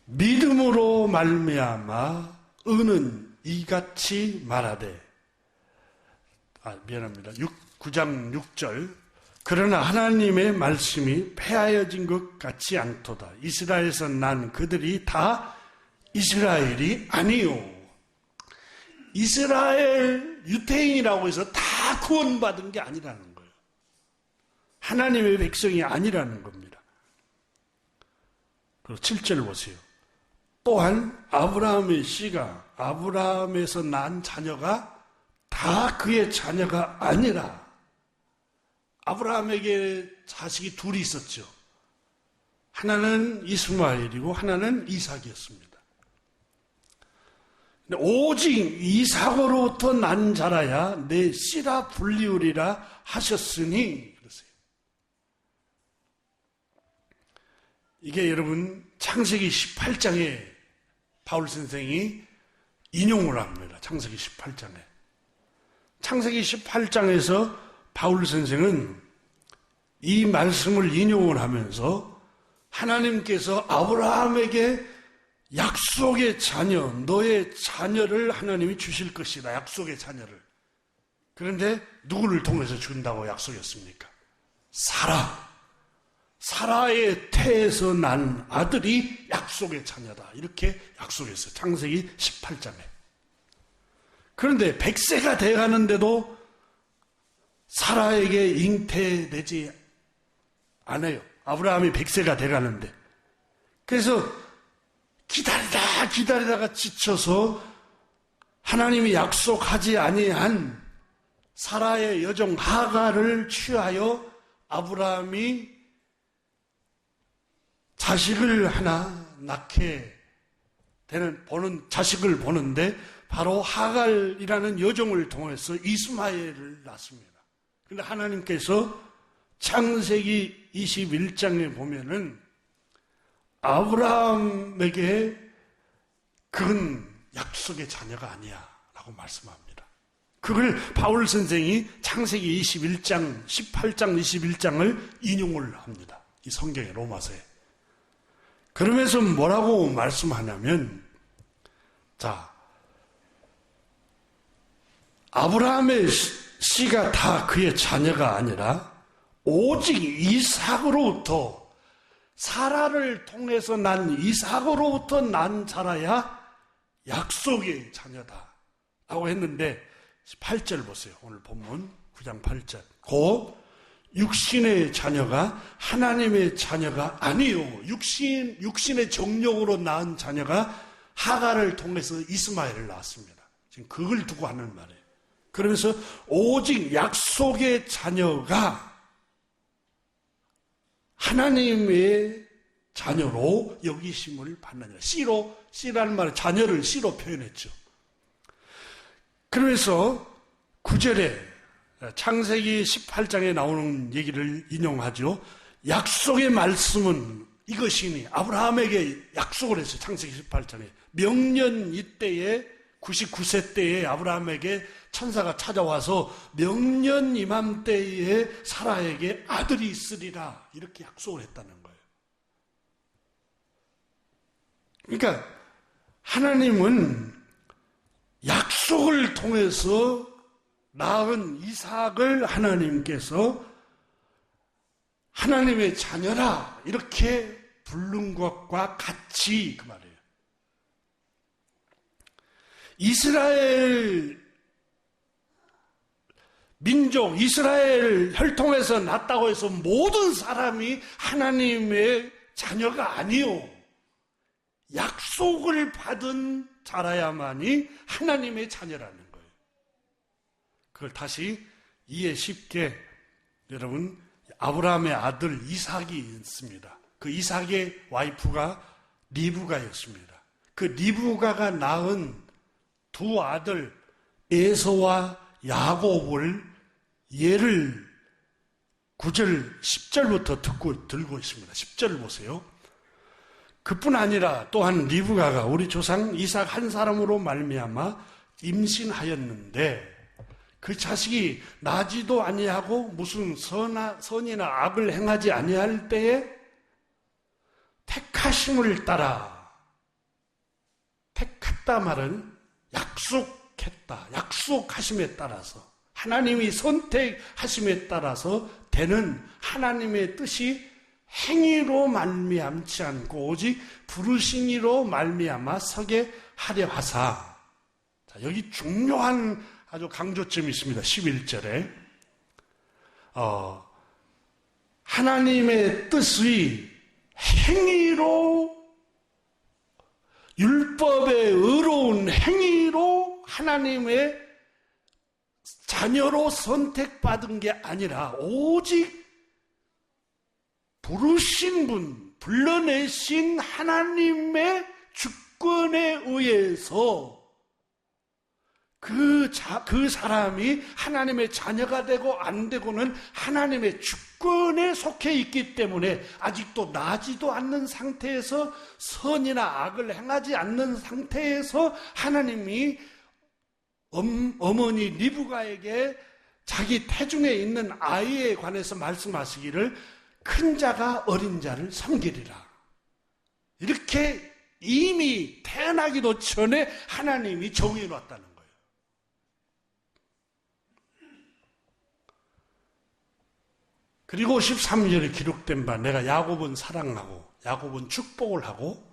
믿음으로 말미암아 의는 이같이 말하되, 미안합니다. 9장 6절. 그러나 하나님의 말씀이 폐하여진 것 같지 않도다. 이스라엘에서 난 그들이 다 이스라엘이 아니요. 이스라엘 유대인이라고 해서 다 구원받은 게 아니라는 거예요. 하나님의 백성이 아니라는 겁니다. 그리고 7절 보세요. 또한 아브라함의 씨가 아브라함에서 난 자녀가 다 그의 자녀가 아니라, 아브라함에게 자식이 둘이 있었죠. 하나는 이스마엘이고 하나는 이삭이었습니다. 오직 이삭으로부터 난 자라야 내 씨라 불리우리라 하셨으니 그러세요. 이게 여러분 창세기 18장에 바울 선생이 인용을 합니다. 창세기 18장에. 창세기 18장에서 바울 선생은 이 말씀을 인용을 하면서 하나님께서 아브라함에게 약속의 자녀, 너의 자녀를 하나님이 주실 것이다. 약속의 자녀를. 그런데 누구를 통해서 준다고 약속했습니까? 사라의 태에서 난 아들이 약속의 자녀다. 이렇게 약속했어요. 창세기 18장에. 그런데 100세가 돼가는데도 사라에게 잉태되지 않아요. 아브라함이 100세가 돼가는데. 그래서 기다리다가 지쳐서 하나님이 약속하지 아니한 사라의 여종 하가를 취하여 아브라함이 자식을 하나 낳게 보는 자식을 보는데 바로 하갈이라는 여종을 통해서 이스마엘을 낳습니다. 그런데 하나님께서 창세기 21장에 보면은 아브라함에게 그건 약속의 자녀가 아니야 라고 말씀합니다. 그걸 바울 선생이 창세기 21장, 18장, 21장을 인용을 합니다. 이 성경의 로마서에. 그러면서 뭐라고 말씀하냐면, 자, 아브라함의 씨가 다 그의 자녀가 아니라 오직 이삭으로부터 사라를 통해서 난 이삭으로부터 난 자라야 약속의 자녀다 라고 했는데 8절 보세요. 오늘 본문 9장 8절. 곧 육신의 자녀가 하나님의 자녀가 아니요. 육신의 정력으로 낳은 자녀가 하갈을 통해서 이스마엘을 낳았습니다. 지금 그걸 두고 하는 말이에요. 그러면서 오직 약속의 자녀가 하나님의 자녀로 여기심을 받느니라. 씨라는 말은 자녀를 씨로 표현했죠. 그러면서 9절에 창세기 18장에 나오는 얘기를 인용하죠. 약속의 말씀은 이것이니 아브라함에게 약속을 했어요. 창세기 18장에. 명년 이때에 99세 때에 아브라함에게 천사가 찾아와서 명년 이맘때에 사라에게 아들이 있으리라 이렇게 약속을 했다는 거예요. 그러니까 하나님은 약속을 통해서 낳은 이삭을 하나님께서 하나님의 자녀라 이렇게 부른 것과 같이 그 말이에요. 이스라엘 민족, 이스라엘 혈통에서 났다고 해서 모든 사람이 하나님의 자녀가 아니요. 약속을 받은 자라야만이 하나님의 자녀라는 거예요. 그걸 다시 이해 쉽게 여러분 아브라함의 아들 이삭이 있습니다. 그 이삭의 와이프가 리브가였습니다. 그 리브가가 낳은 두 아들 에서와 야곱을 예를 9절 10절부터 들고 있습니다. 10절을 보세요. 그뿐 아니라 또한 리브가가 우리 조상 이삭 한 사람으로 말미암아 임신하였는데 그 자식이 나지도 아니하고 무슨 선이나 악을 행하지 아니할 때에 택하심을 따라 택했다 말은 약속했다. 약속하심에 따라서 하나님이 선택하심에 따라서 되는 하나님의 뜻이 행위로 말미암지 않고 오직 부르심으로 말미암아 서게 하려 하사. 자, 여기 중요한 아주 강조점이 있습니다. 11절에 하나님의 뜻이 행위로 율법의 의로운 행위로 하나님의 자녀로 선택받은 게 아니라 오직 부르신 분, 불러내신 하나님의 주권에 의해서 그 사람이 하나님의 자녀가 되고 안 되고는 하나님의 주권에 속해 있기 때문에 아직도 나지도 않는 상태에서 선이나 악을 행하지 않는 상태에서 하나님이 어머니 리브가에게 자기 태중에 있는 아이에 관해서 말씀하시기를 큰 자가 어린 자를 섬기리라. 이렇게 이미 태어나기도 전에 하나님이 정해 놨다는 거예요. 그리고 13절에 기록된 바 내가 야곱은 사랑하고 야곱은 축복을 하고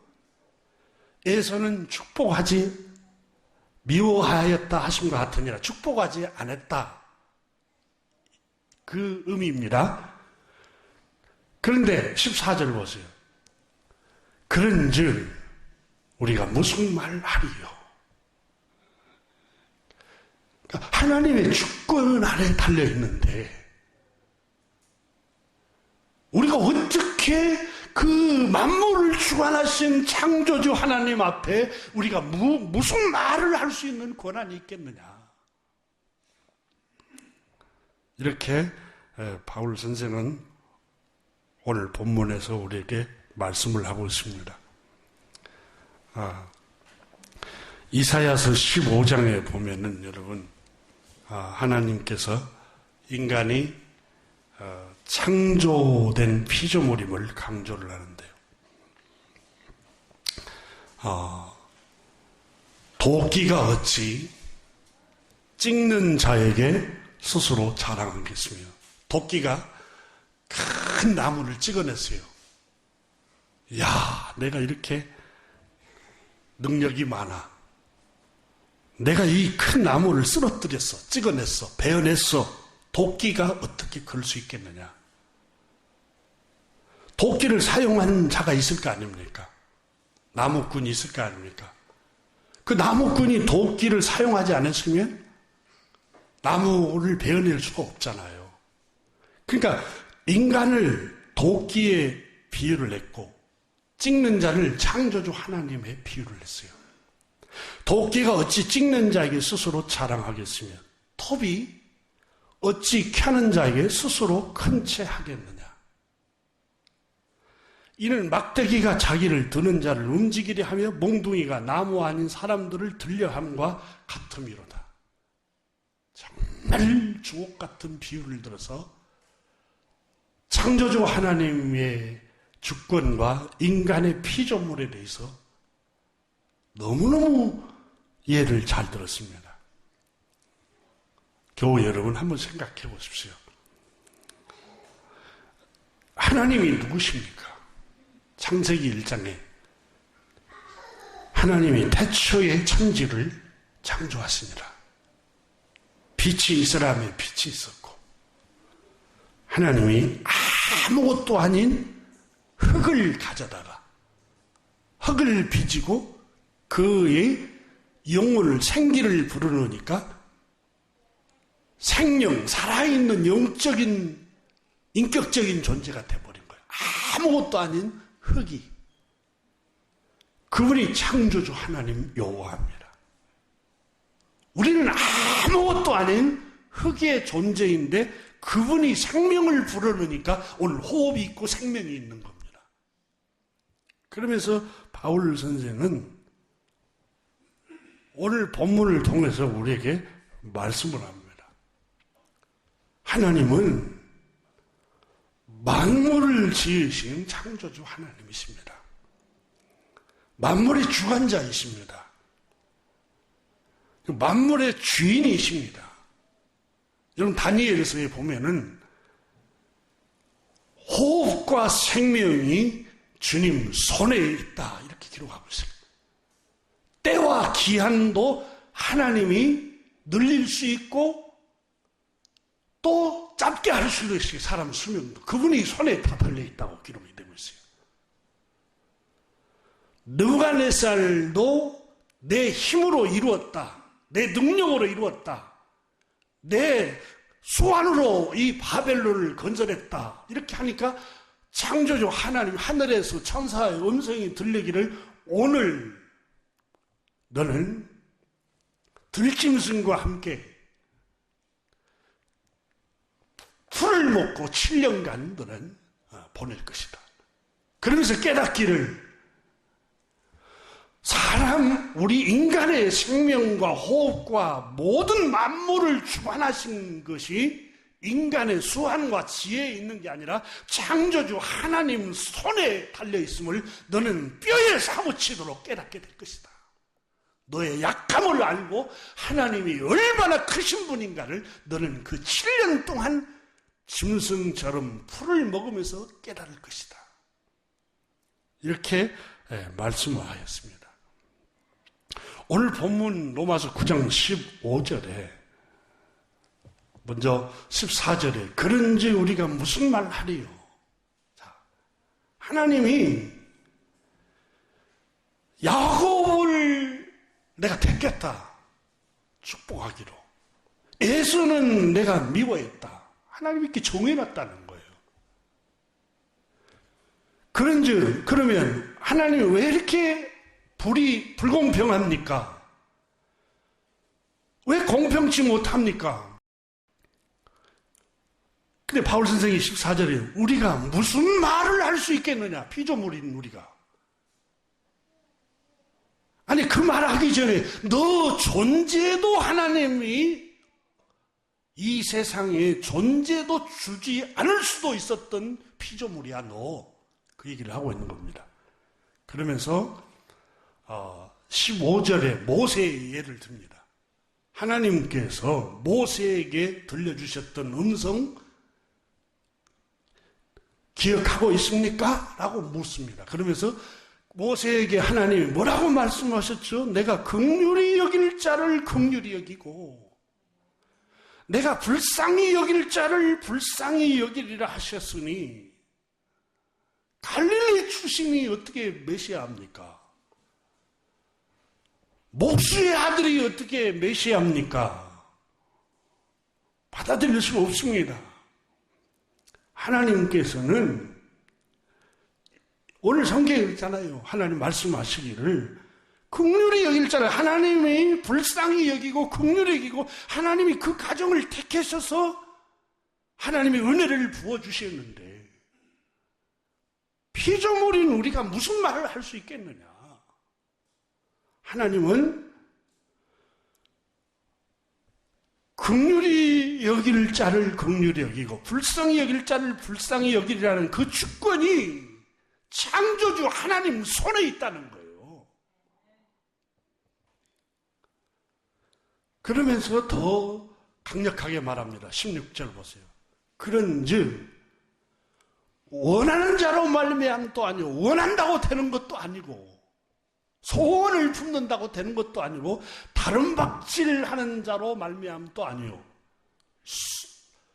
에서는 축복하지 미워하였다 하심과 같으니라. 축복하지 않았다. 그 의미입니다. 그런데 14절 보세요. 그런즉 우리가 무슨 말 하리요? 그러니까 하나님의 주권 아래 달려있는데 우리가 어떻게 그 만물을 주관하신 창조주 하나님 앞에 우리가 무슨 말을 할 수 있는 권한이 있겠느냐? 이렇게 바울 선생은 오늘 본문에서 우리에게 말씀을 하고 있습니다. 이사야서 15장에 보면은 여러분 하나님께서 인간이 창조된 피조물임을 강조를 하는데요. 도끼가 어찌 찍는 자에게 스스로 자랑하겠으며 도끼가 큰 나무를 찍어냈어요. 야, 내가 이렇게 능력이 많아. 내가 이 큰 나무를 쓰러뜨렸어. 찍어냈어. 베어냈어. 도끼가 어떻게 그럴 수 있겠느냐? 도끼를 사용하는 자가 있을 거 아닙니까? 나무꾼이 있을 거 아닙니까? 그 나무꾼이 도끼를 사용하지 않았으면 나무를 베어낼 수가 없잖아요. 그러니까 인간을 도끼에 비유를 했고 찍는 자를 창조주 하나님의 비유를 했어요. 도끼가 어찌 찍는 자에게 스스로 자랑하겠으며 톱이 어찌 켜는 자에게 스스로 큰 채 하겠느냐. 이는 막대기가 자기를 드는 자를 움직이려 하며 몽둥이가 나무 아닌 사람들을 들려함과 같음이로다. 정말 주옥 같은 비유를 들어서 창조주 하나님의 주권과 인간의 피조물에 대해서 너무너무 이해를 잘 들었습니다. 교우 여러분 한번 생각해 보십시오. 하나님이 누구십니까? 창세기 1장에 하나님이 태초에 천지를 창조하시니라. 빛이 있으라 하며 빛이 있었고 하나님이 아무것도 아닌 흙을 가져다가 흙을 빚고 그의 영혼을 생기를 불어넣으니까 생명, 살아있는 영적인 인격적인 존재가 돼버린 거예요. 아무것도 아닌 흙이. 그분이 창조주 하나님 여호와입니다. 우리는 아무것도 아닌 흙의 존재인데 그분이 생명을 불어넣으니까 오늘 호흡이 있고 생명이 있는 겁니다. 그러면서 바울 선생은 오늘 본문을 통해서 우리에게 말씀을 합니다. 하나님은 만물을 지으신 창조주 하나님이십니다. 만물의 주관자이십니다. 만물의 주인이십니다. 여러분 다니엘서에 보면은 호흡과 생명이 주님 손에 있다 이렇게 기록하고 있습니다. 때와 기한도 하나님이 늘릴 수 있고 또 짧게 할 수도 있어요. 사람 수명도. 그분이 손에 다 달려있다고 기록이 되고 있어요. 느부갓네살도 내 힘으로 이루었다. 내 능력으로 이루었다. 내 수완으로 이 바벨론을 건설했다. 이렇게 하니까 창조주 하나님 하늘에서 천사의 음성이 들리기를 오늘 너는 들짐승과 함께 풀을 먹고 7년간 너는 보낼 것이다. 그러면서 깨닫기를 우리 인간의 생명과 호흡과 모든 만물을 주관하신 것이 인간의 수완과 지혜에 있는 게 아니라 창조주 하나님 손에 달려있음을 너는 뼈에 사무치도록 깨닫게 될 것이다. 너의 약함을 알고 하나님이 얼마나 크신 분인가를 너는 그 7년 동안 짐승처럼 풀을 먹으면서 깨달을 것이다. 이렇게 말씀을 하였습니다. 오늘 본문 로마서 9장 15절에 먼저 14절에 그런지 우리가 무슨 말 하리요. 자, 하나님이 야곱을 내가 택했다. 축복하기로. 에서는 내가 미워했다. 하나님이 이렇게 정해놨다는 거예요. 그런즉 그러면 하나님이 왜 이렇게 불공평합니까? 왜 공평치 못합니까? 근데 바울 선생이 14절에 우리가 무슨 말을 할 수 있겠느냐? 피조물인 우리가. 아니 그 말하기 전에 너 존재도 하나님이 이 세상에 존재도 주지 않을 수도 있었던 피조물이야 너. 그 얘기를 하고 있는 겁니다. 그러면서 15절에 모세의 예를 듭니다. 하나님께서 모세에게 들려주셨던 음성 기억하고 있습니까? 라고 묻습니다. 그러면서 모세에게 하나님이 뭐라고 말씀하셨죠? 내가 긍휼히 여길 자를 긍휼히 여기고 내가 불쌍히 여길 자를 불쌍히 여기리라 하셨으니 갈릴리 출신이 어떻게 메시아입니까? 목수의 아들이 어떻게 메시아입니까? 받아들일 수 없습니다. 하나님께서는 오늘 성경에 있잖아요. 하나님 말씀하시기를 긍휼히 여길 자를 하나님이 불쌍히 여기고 긍휼히 여기고 하나님이 그 가정을 택하셔서 하나님이 은혜를 부어주셨는데 피조물인 우리가 무슨 말을 할 수 있겠느냐. 하나님은 긍휼히 여길 자를 긍휼히 여기고 불쌍히 여길 자를 불쌍히 여기리라는 그 주권이 창조주 하나님 손에 있다는 거예요. 그러면서 더 강력하게 말합니다. 16절 보세요. 그런즉 원하는 자로 말미암도 아니고 원한다고 되는 것도 아니고 소원을 품는다고 되는 것도 아니고 다른 박질하는 자로 말미암도 아니요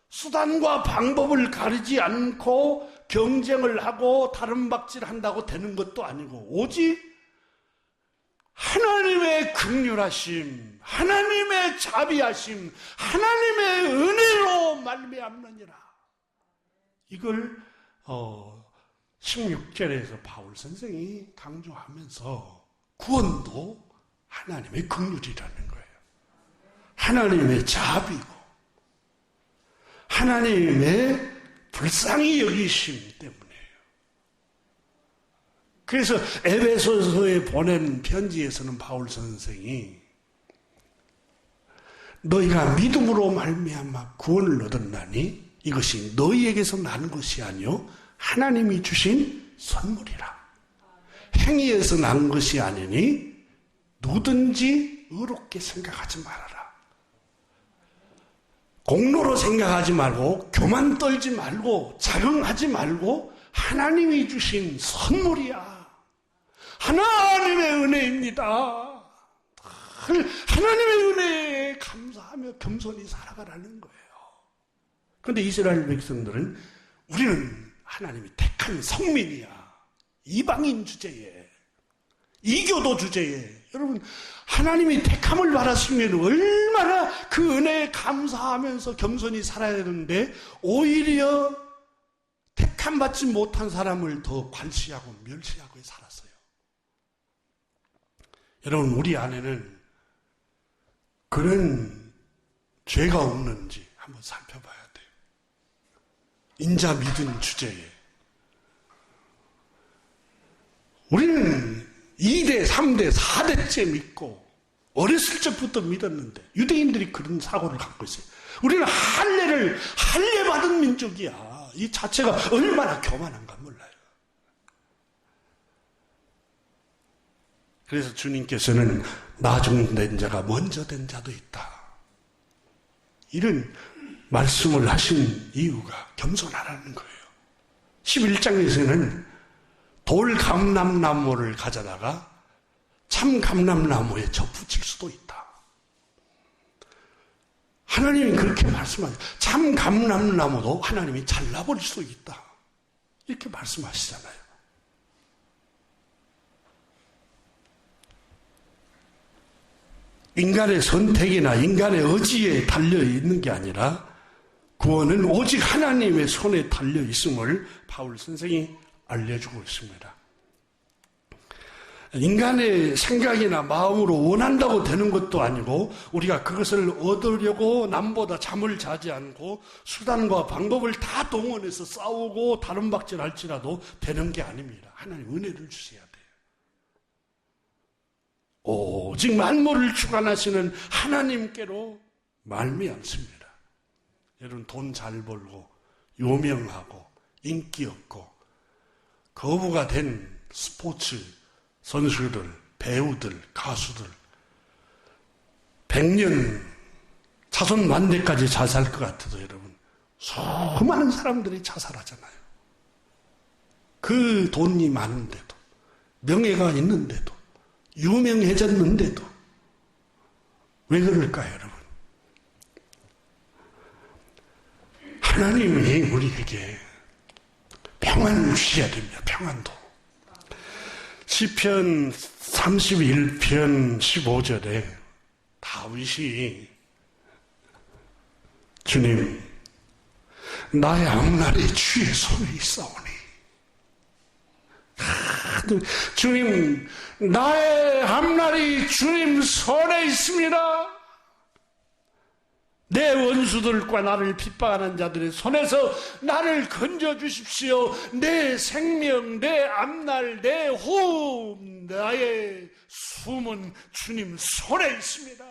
수단과 방법을 가리지 않고 경쟁을 하고 다른 박질한다고 되는 것도 아니고 오직 하나님의 긍휼하심, 하나님의 자비하심, 하나님의 은혜로 말미암느니라. 이걸 16절에서 바울 선생이 강조하면서 구원도 하나님의 긍휼이라는 거예요. 하나님의 자비고 하나님의 불쌍히 여기심 때문에요. 그래서 에베소서에 보낸 편지에서는 바울 선생이 너희가 믿음으로 말미암아 구원을 얻었나니 이것이 너희에게서 난 것이 아니요 하나님이 주신 선물이라. 행위에서 난 것이 아니니 누구든지 의롭게 생각하지 말아라. 공로로 생각하지 말고 교만 떨지 말고 자긍하지 말고 하나님이 주신 선물이야. 하나님의 은혜입니다. 하나님의 은혜에 감사하며 겸손히 살아가라는 거예요. 그런데 이스라엘 백성들은 우리는 하나님이 택한 성민이야. 이방인 주제에, 이교도 주제에, 여러분 하나님이 택함을 받았으면 얼마나 그 은혜에 감사하면서 겸손히 살아야 되는데 오히려 택함 받지 못한 사람을 더 관시하고 멸시하고 살았어요. 여러분 우리 안에는 그런 죄가 없는지 한번 살펴봐야 돼요. 인자 믿은 주제에. 우리는 2대, 3대, 4대째 믿고 어렸을 적부터 믿었는데 유대인들이 그런 사고를 갖고 있어요. 우리는 할례 받은 민족이야. 이 자체가 얼마나 교만한가 몰라요. 그래서 주님께서는 나중된 자가 먼저 된 자도 있다. 이런 말씀을 하신 이유가 겸손하라는 거예요. 11장에서는 돌 감람나무를 가져다가 참 감람나무에 접붙일 수도 있다. 하나님이 그렇게 말씀하세요. 참 감람나무도 하나님이 잘라버릴 수 있다. 이렇게 말씀하시잖아요. 인간의 선택이나 인간의 의지에 달려 있는 게 아니라 구원은 오직 하나님의 손에 달려 있음을 바울 선생이 알려주고 있습니다. 인간의 생각이나 마음으로 원한다고 되는 것도 아니고 우리가 그것을 얻으려고 남보다 잠을 자지 않고 수단과 방법을 다 동원해서 싸우고 다름박질할지라도 되는 게 아닙니다. 하나님 은혜를 주셔야 돼요. 오직 만물을 주관하시는 하나님께로 말미암습니다. 여러분 돈 잘 벌고 유명하고 인기 없고 거부가 된 스포츠 선수들, 배우들, 가수들 100년 자손 만대까지 잘 살 것 같아도 여러분 수많은 사람들이 자살하잖아요. 그 돈이 많은데도 명예가 있는데도 유명해졌는데도 왜 그럴까요, 여러분? 하나님이 우리에게 평안을 주셔야 됩니다. 평안도. 시편 31편 15절에 다윗이 주님 나의 앞날이 주의 손에 있사오니 주님 나의 앞날이 주님 손에 있습니다. 내 원수들과 나를 핍박하는 자들의 손에서 나를 건져주십시오. 내 생명, 내 앞날, 내 호흡, 나의 숨은 주님 손에 있습니다.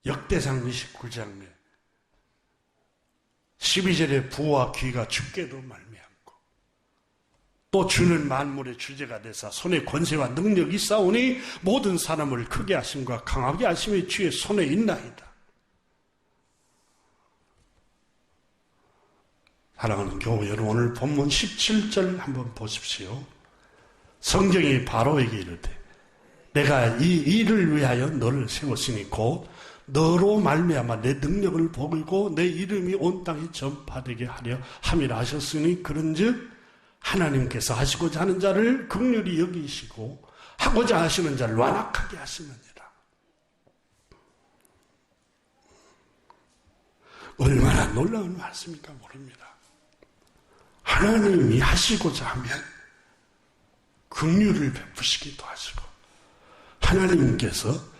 역대상 29장에 12절에 부와 귀가 주께도 말미암고 또 주는 만물의 주제가 되사 손에 권세와 능력이 있사오니 모든 사람을 크게 하심과 강하게 하심이 주의 손에 있나이다. 사랑하는 교우 여러분, 오늘 본문 17절 한번 보십시오. 성경이 바로에게 이르되 내가 이 일을 위하여 너를 세웠으니 곧 너로 말미암아 내 능력을 보이고 내 이름이 온 땅에 전파되게 하려 함이라 하셨으니 그런즉 하나님께서 하시고자 하는 자를 긍휼히 여기시고 하고자 하시는 자를 완악하게 하시느니라. 얼마나 놀라운 말씀입니까? 모릅니다. 하나님이 하시고자 하면 긍휼을 베푸시기도 하시고 하나님께서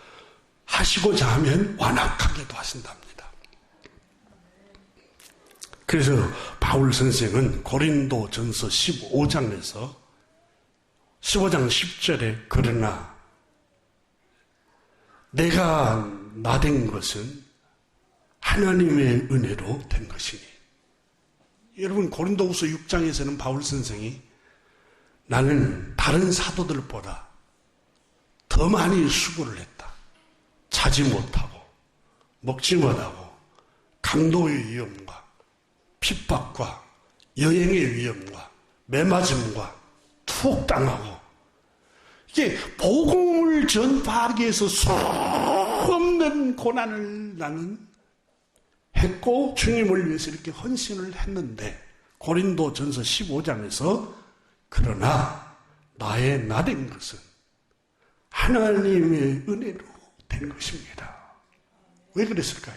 하시고자 하면 완악하게도 하신답니다. 그래서 바울 선생은 고린도 전서 15장에서 15장 10절에 그러나 내가 나된 것은 하나님의 은혜로 된 것이니. 여러분 고린도후서 6장에서는 바울 선생이 나는 다른 사도들보다 더 많이 수고를 했다. 자지 못하고 먹지 못하고 강도의 위험과 핍박과 여행의 위험과 매맞음과 투옥당하고 이게 복음을 전파하기 위해서 수없는 고난을 나는 했고 주님을 위해서 이렇게 헌신을 했는데 고린도 전서 15장에서 그러나 나의 나된 것은 하나님의 은혜로 된 것입니다. 왜 그랬을까요?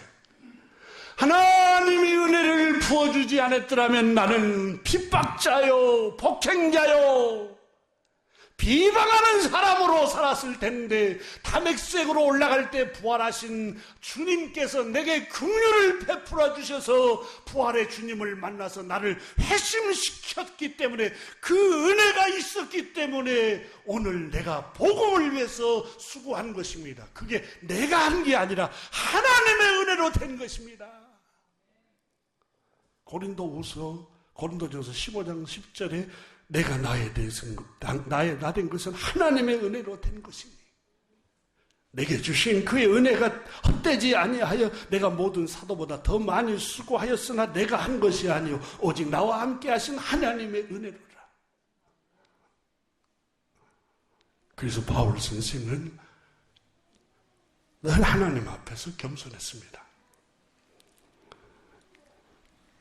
하나님이 은혜를 부어주지 않았더라면 나는 핍박자요, 폭행자요, 비방하는 사람으로 살았을 텐데 담액색으로 올라갈 때 부활하신 주님께서 내게 긍휼을 베풀어 주셔서 부활의 주님을 만나서 나를 회심시켰기 때문에 그 은혜가 있었기 때문에 오늘 내가 복음을 위해서 수고한 것입니다. 그게 내가 한 게 아니라 하나님의 은혜로 된 것입니다. 고린도전서 15장 10절에 내가 나에 대해서 나 된 것은 하나님의 은혜로 된 것이니 내게 주신 그의 은혜가 헛되지 아니하여 내가 모든 사도보다 더 많이 수고하였으나 내가 한 것이 아니요 오직 나와 함께 하신 하나님의 은혜로라. 그래서 바울 선생은 늘 하나님 앞에서 겸손했습니다.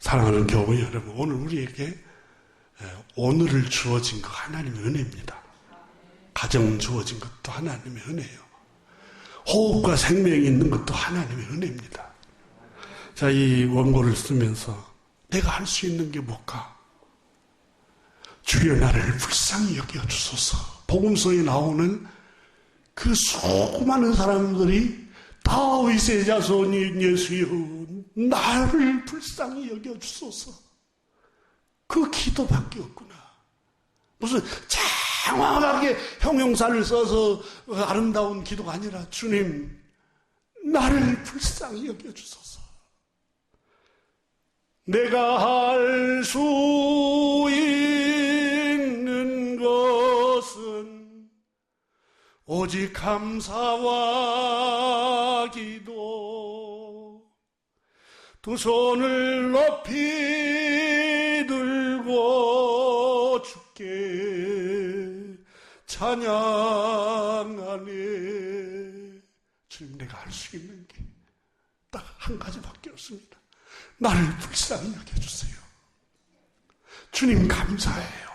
사랑하는 교회 여러분, 오늘 우리에게 오늘을 주어진 거 하나님의 은혜입니다. 가정 주어진 것도 하나님의 은혜예요. 호흡과 생명이 있는 것도 하나님의 은혜입니다. 자, 이 원고를 쓰면서 내가 할 수 있는 게 뭘까? 주여 나를 불쌍히 여겨주소서. 복음서에 나오는 그 수많은 사람들이 다윗의 자손인 예수여 나를 불쌍히 여겨주소서. 그 기도밖에 없구나. 무슨 장황하게 형용사를 써서 아름다운 기도가 아니라 주님 나를 불쌍히 여겨주소서. 내가 할 수 있는 것은 오직 감사와 기도 두 손을 높이 들고 주께 찬양하네. 주님 내가 할 수 있는 게 딱 한 가지밖에 없습니다. 나를 불쌍히 여겨주세요. 주님 감사해요.